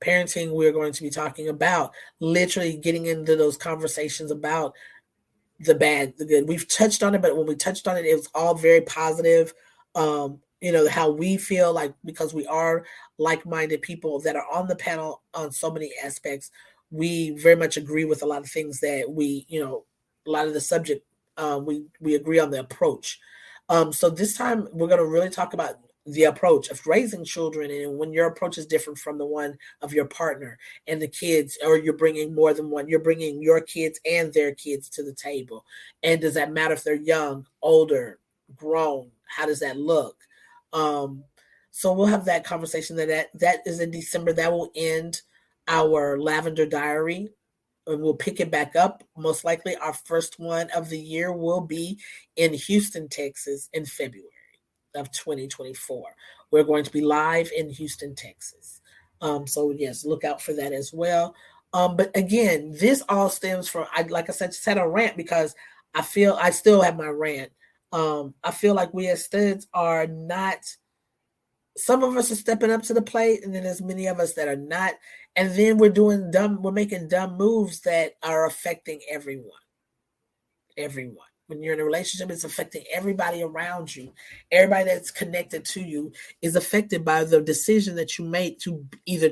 Parenting, we're going to be talking about literally getting into those conversations about the bad, the good. We've touched on it, but when we touched on it, it was all very positive. How we feel like, because we are like-minded people that are on the panel on so many aspects, we very much agree with a lot of things that a lot of the subject, we agree on the approach. So this time we're going to really talk about the approach of raising children, and when your approach is different from the one of your partner and the kids, or you're bringing more than one, you're bringing your kids and their kids to the table. And does that matter if they're young, older, grown? How does that look? So we'll have that conversation. That is in December. That will end our Lavender Diary, and we'll pick it back up. Most likely our first one of the year will be in Houston, Texas in February of 2024. We're going to be live in Houston, Texas. So yes, look out for that as well. But again, this all stems from, like I said, just had a rant because I feel I still have my rant. I feel like we as studs are not, some of us are stepping up to the plate, and then there's many of us that are not. And then we're making dumb moves that are affecting everyone. Everyone. When you're in a relationship, it's affecting everybody around you. Everybody that's connected to you is affected by the decision that you make to either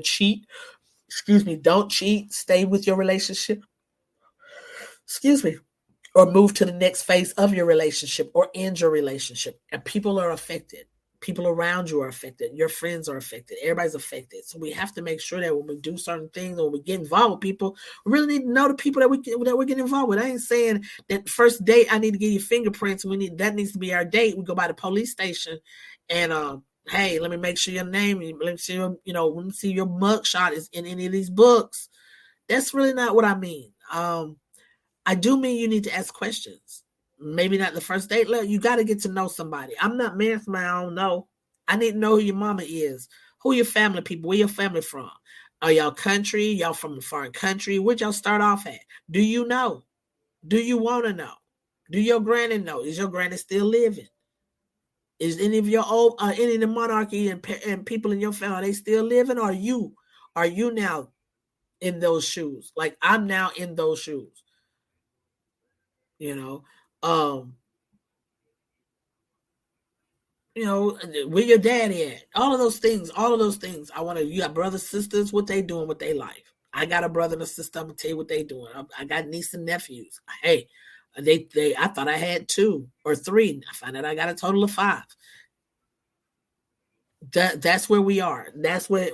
don't cheat, stay with your relationship, or move to the next phase of your relationship or end your relationship. And people are affected. People around you are affected. Your friends are affected. Everybody's affected. So we have to make sure that when we do certain things, when we get involved with people, we really need to know the people that we're getting involved with. I ain't saying that first date I need to get your fingerprints. That needs to be our date. We go by the police station and Hey, let me make sure your name, let me see let me see your mugshot is in any of these books. That's really not what I mean. I do mean you need to ask questions. Maybe not the first date. Look, you got to get to know somebody. I'm not married for my own. No, I need to know who your mama is, who your family people, where your family from. Are y'all country? Y'all from a foreign country? Where'd y'all start off at? Do you know? Do you want to know? Do your granny know? Is your granny still living? Is any of your old, any of the monarchy and people in your family, are they still living? Or are you now in those shoes? Like I'm now in those shoes. You know, um, where your daddy at? All of those things. All of those things. I want to. You got brothers, sisters. What they doing with their life? I got a brother and a sister. I'm gonna tell you what they doing. I got niece and nephews. Hey, they. I thought I had 2 or 3. I found out I got a total of 5. That's where we are. That's when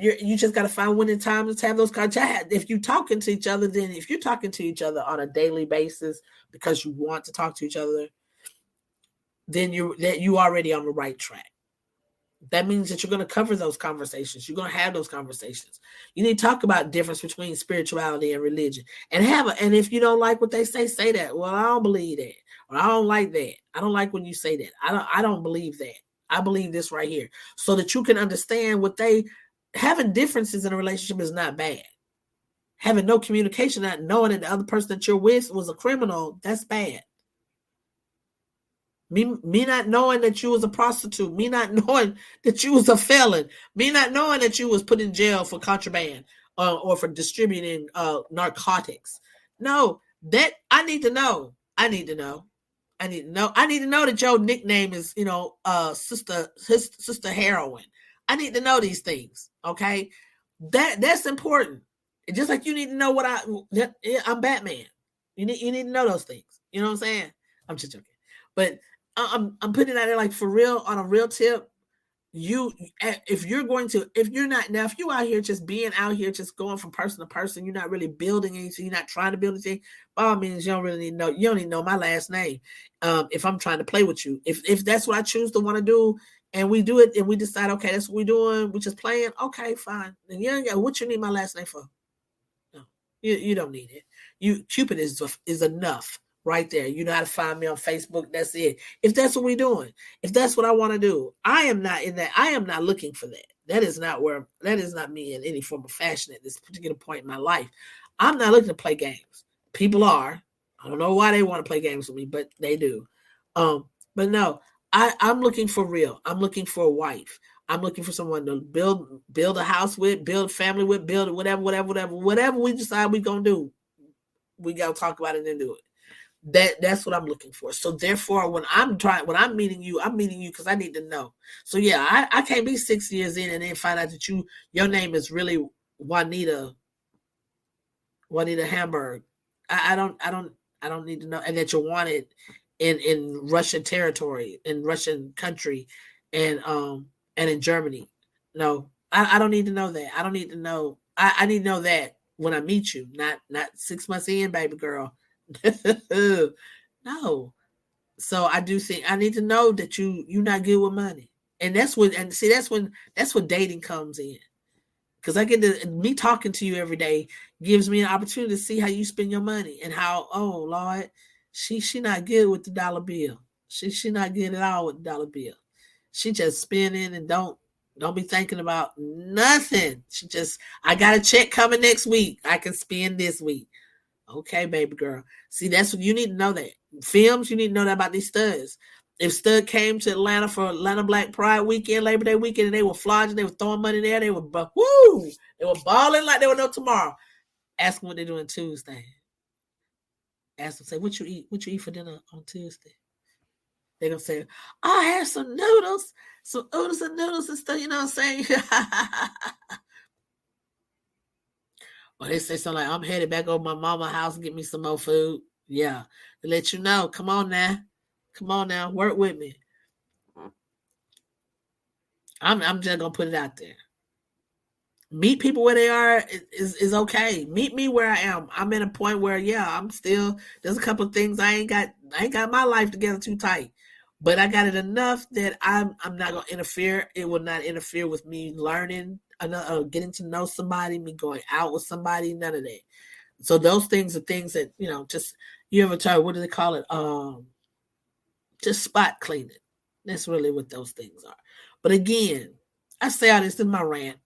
you just got to find winning times to have those conversations. If you talking to each other, then if you're talking to each other on a daily basis because you want to talk to each other, then you already on the right track. That means that you're going to cover those conversations. You're going to have those conversations. You need to talk about difference between spirituality and religion, and if you don't like what they say that. Well, I don't believe that, or I don't like that. I don't like when you say that. I don't believe that. I believe this right here, so that you can understand what they having differences in a relationship is not bad. Having no communication, not knowing that the other person that you're with was a criminal, that's bad. Me not knowing that you was a prostitute, me not knowing that you was a felon, me not knowing that you was put in jail for contraband or for distributing narcotics. No, that I need to know. I need to know. I need to know. I need to know that your nickname is, sister heroin. I need to know these things. Okay, that's important. Just like you need to know I'm Batman. You need to know those things. You know what I'm saying? I'm just joking, but I'm putting it out there like for real on a real tip. If you out here just being out here just going from person to person, you're not really building anything, you're not trying to build anything, by all means you don't really need to know, you don't even know my last name. If I'm trying to play with you, if that's what I choose to want to do, and we do it and we decide, okay, that's what we're doing, we're just playing, okay, fine. Then you ain't got what you need my last name for. No, you don't need it. Cupid is enough right there. You know how to find me on Facebook. That's it. If that's what we're doing, if that's what I want to do, I am not in that. I am not looking for that. That is not me in any form of fashion at this particular point in my life. I'm not looking to play games. People are. I don't know why they want to play games with me, but they do. But no, I'm looking for real. I'm looking for a wife. I'm looking for someone to build a house with, build family with, build whatever we decide we're gonna do. We gotta talk about it and do it. That's what I'm looking for. So therefore, when I'm meeting you because I need to know. So yeah, I can't be 6 years in and then find out that your name is really Juanita Hamburg. I don't need to know, and that you're wanted in Russian territory, in Russian country, and in Germany. No, I don't need to know that. I don't need to know. I need to know that when I meet you, not 6 months in, baby girl. No. So I do think I need to know that you're not good with money. And that's when dating comes in. Because I get me talking to you every day gives me an opportunity to see how you spend your money and how, oh Lord, she not good with the dollar bill. She not good at all with the dollar bill. She just spending and don't be thinking about nothing. I got a check coming next week. I can spend this week. Okay, baby girl. See, that's what you need to know that. Films, you need to know that about these studs. If Stud came to Atlanta for Atlanta Black Pride weekend, Labor Day weekend, and they were flogging, they were throwing money there, they were balling like they were no tomorrow. Ask them what they're doing Tuesday. Ask them, say, what you eat for dinner on Tuesday? They're gonna say, I had some noodles and stuff, you know what I'm saying? Or they say something like, I'm headed back over my mama's house and get me some more food. Yeah. To let you know, come on now, work with me. I'm just gonna put it out there. Meet people where they are is okay. Meet me where I am. I'm in a point where, yeah, I'm still, there's a couple of things I ain't got my life together too tight. but I got it enough that I'm not gonna interfere. It will not interfere with me learning, getting to know somebody, me going out with somebody, none of that. So those things are things that, just, you ever try, what do they call it? Just spot cleaning. That's really what those things are. But again, I say all this in my rant.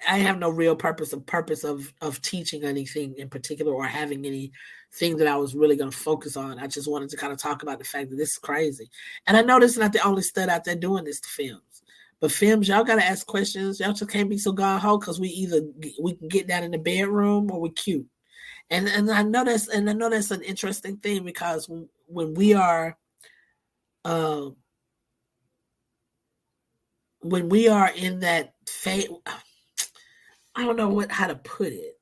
I have no real purpose of teaching anything in particular or having anything that I was really going to focus on. I just wanted to kind of talk about the fact that this is crazy. And I know this is not the only stud out there doing this to films. But films, y'all got to ask questions. Y'all just can't be so gung-ho because we can get down in the bedroom or we cute. And I know that's an interesting thing because when we are uh, when we are in that phase, I don't know how to put it.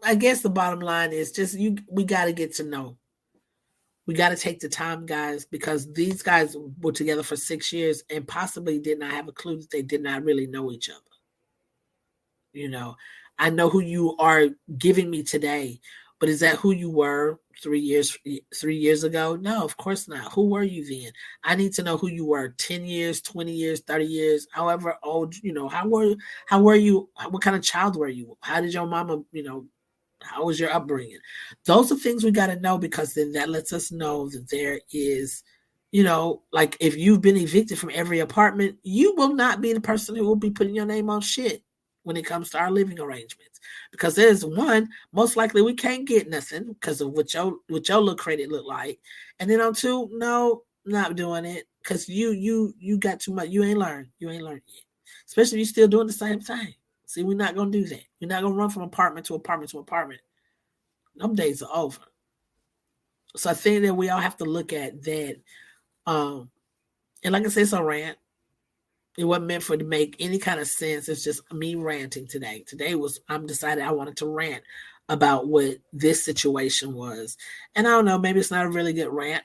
I guess the bottom line is just we got to get to know. We got to take the time, guys, because these guys were together for 6 years and possibly did not have a clue that they did not really know each other. I know who you are giving me today, but is that who you were 3 years ago? No, of course not. Who were you then? I need to know who you were 10 years, 20 years, 30 years, however old, how were you? What kind of child were you? How did your mama, how was your upbringing? Those are things we got to know because then that lets us know that there is, like if you've been evicted from every apartment, you will not be the person who will be putting your name on shit when it comes to our living arrangements. Because there's one, most likely we can't get nothing because of what your little credit look like. And then on two, no, not doing it. Because you got too much. You ain't learned. You ain't learned yet. Especially if you're still doing the same thing. See, we're not gonna do that. We're not gonna run from apartment to apartment to apartment. Them days are over. So I think that we all have to look at that. And like I said, it's a rant. It wasn't meant for it to make any kind of sense. It's just me ranting today. I'm decided I wanted to rant about what this situation was. And I don't know, maybe it's not a really good rant.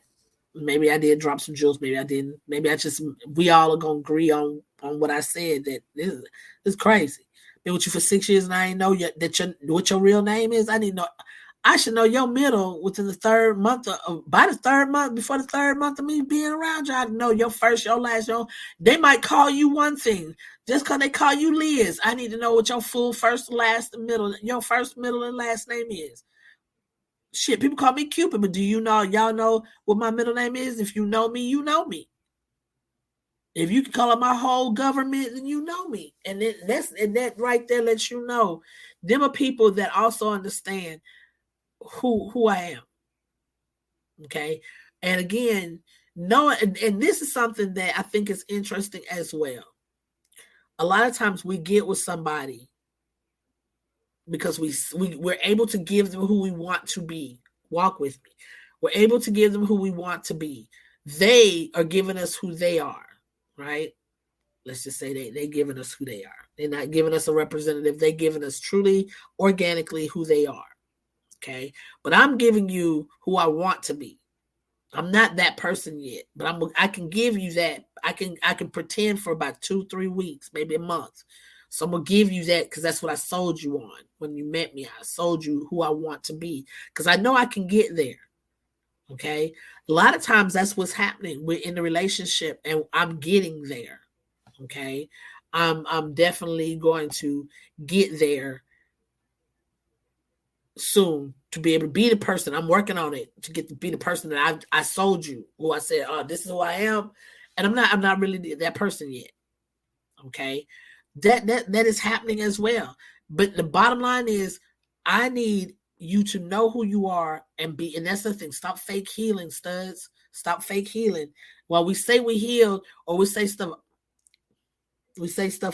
Maybe I did drop some jewels. Maybe I didn't. Maybe we all are going to agree on what I said, that this is crazy. Been with you for 6 years and I ain't know what your real name is. I need to know. I should know your middle within the third month by the third month, before the third month of me being around you. I know your first, your last, they might call you one thing. Just because they call you Liz, I need to know what your full first, last, middle, your first, middle, and last name is. Shit, people call me Cupid, but do y'all know what my middle name is? If you know me, you know me. If you can call up my whole government, then you know me. And that right there lets you know them are people that also understand who I am. Okay. And again, and this is something that I think is interesting as well. A lot of times we get with somebody because we're able to give them who we want to be. Walk with me. We're able to give them who we want to be. They are giving us who they are, right? Let's just say they're giving us who they are. They're not giving us a representative. They're giving us truly, organically who they are. Okay. But I'm giving you who I want to be. I'm not that person yet, but I can give you that. I can pretend for about 2-3 weeks, maybe a month. So I'm gonna give you that because that's what I sold you on when you met me. I sold you who I want to be because I know I can get there. Okay. A lot of times that's what's happening. We're in a relationship and I'm getting there. Okay. I'm definitely going to get there soon to be able to be the person. I'm working on it to get to be the person that I sold you, who I said, oh, this is who I am. And I'm not really that person yet. Okay. That is happening as well. But the bottom line is I need you to know who you are and that's the thing. Stop fake healing, studs. Stop fake healing. While we say we healed, or we say stuff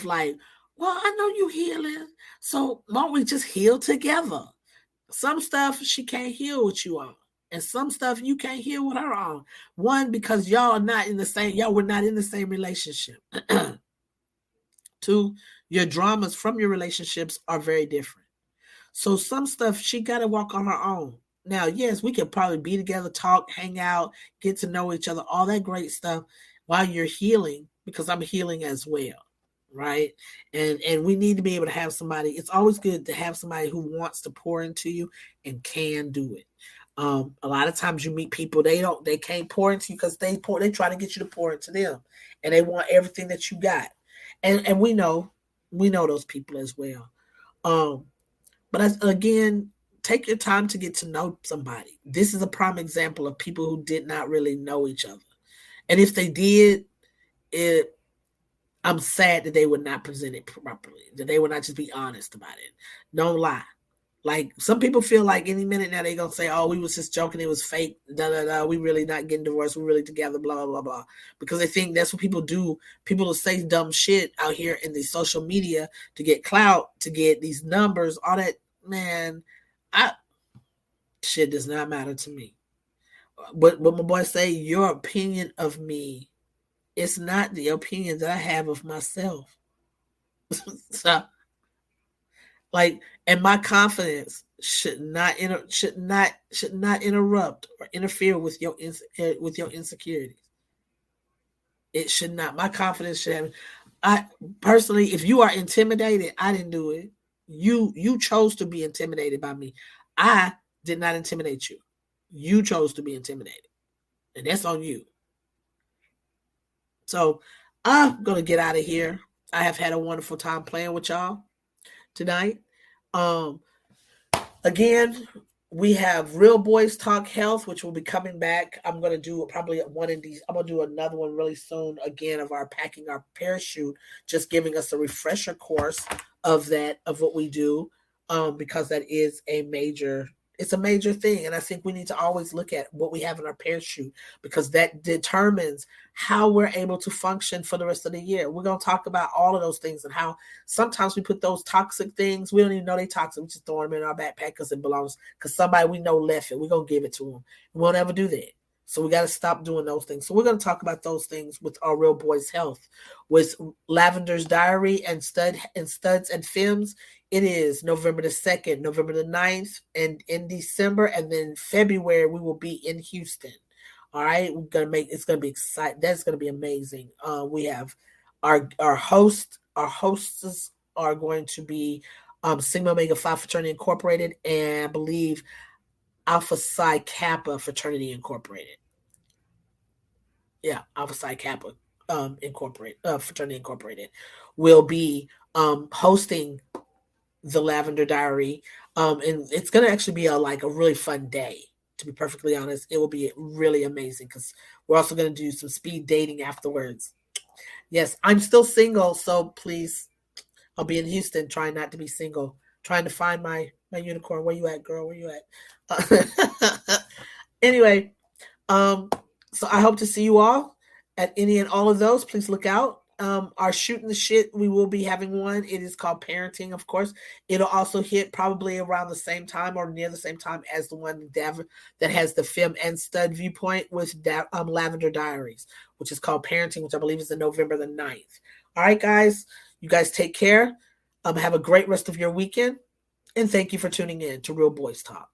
like, well, I know you healing. So why don't we just heal together? Some stuff she can't heal with you on. And some stuff you can't heal with her on. One, because y'all were not in the same relationship. Two, your dramas from your relationships are very different. So some stuff she got to walk on her own. Now, yes, we could probably be together, talk, hang out, get to know each other, all that great stuff while you're healing, because I'm healing as well. Right. And we need to be able to have somebody. It's always good to have somebody who wants to pour into you and can do it. A lot of times you meet people, they can't pour into you because they try to get you to pour into them, and they want everything that you got, and we know those people as well. But again, take your time to get to know somebody. This is a prime example of people who did not really know each other, and if they did, I'm sad that they would not present it properly, that they would not just be honest about it. Don't lie. Like some people feel like any minute now they're gonna say, "Oh, we was just joking, it was fake, da da da. We really not getting divorced, we really together, blah blah blah blah." Because they think that's what people do. People will say dumb shit out here in the social media to get clout, to get these numbers, all that. Man, I shit does not matter to me. What my boy say, your opinion of me, it's not the opinion that I have of myself. So like, and my confidence should not interrupt or interfere with your insecurities. It should not. My confidence should have. I personally, if you are intimidated, I didn't do it. You chose to be intimidated by me. I did not intimidate you. You chose to be intimidated, and that's on you. So I'm gonna get out of here. I have had a wonderful time playing with y'all tonight. Um, Again, we have Real Boys Talk Health, which will be coming back. I'm going to do probably one in these. I'm going to do another one really soon, again, of our Packing Our Parachute, just giving us a refresher course of that, of what we do, because that is it's a major thing. And I think we need to always look at what we have in our parachute, because that determines how we're able to function for the rest of the year. We're going to talk about all of those things and how sometimes we put those toxic things, we don't even know they toxic. We just throw them in our backpack because it belongs, because somebody we know left it. We're going to give it to them. We won't ever do that. So we got to stop doing those things. So we're going to talk about those things with our Real Boys Health, with Lavender's Diary and Studs and Films. It is November the 2nd, November the 9th, and in December, and then February we will be in Houston. All right, it's gonna be exciting. That's gonna be amazing. We have our hostesses are going to be Sigma Omega Phi Fraternity Incorporated, and I believe Alpha Psi Kappa Fraternity Incorporated. Yeah, Alpha Psi Kappa Fraternity Incorporated will be hosting the Lavender Diary, and it's gonna actually be a really fun day. To be perfectly honest, it will be really amazing because we're also gonna do some speed dating afterwards. Yes, I'm still single, so please, I'll be in Houston trying not to be single, trying to find my unicorn. Where you at, girl? Where you at? Anyway, so I hope to see you all at any and all of those. Please look out. Our Shooting the Shit, we will be having one. It is called Parenting, of course. It'll also hit probably around the same time or near the same time as the one that has the film and stud viewpoint with Lavender Diaries, which is called Parenting, which I believe is in November the 9th. All right, guys. You guys take care. Have a great rest of your weekend. And thank you for tuning in to Real Boys Talk.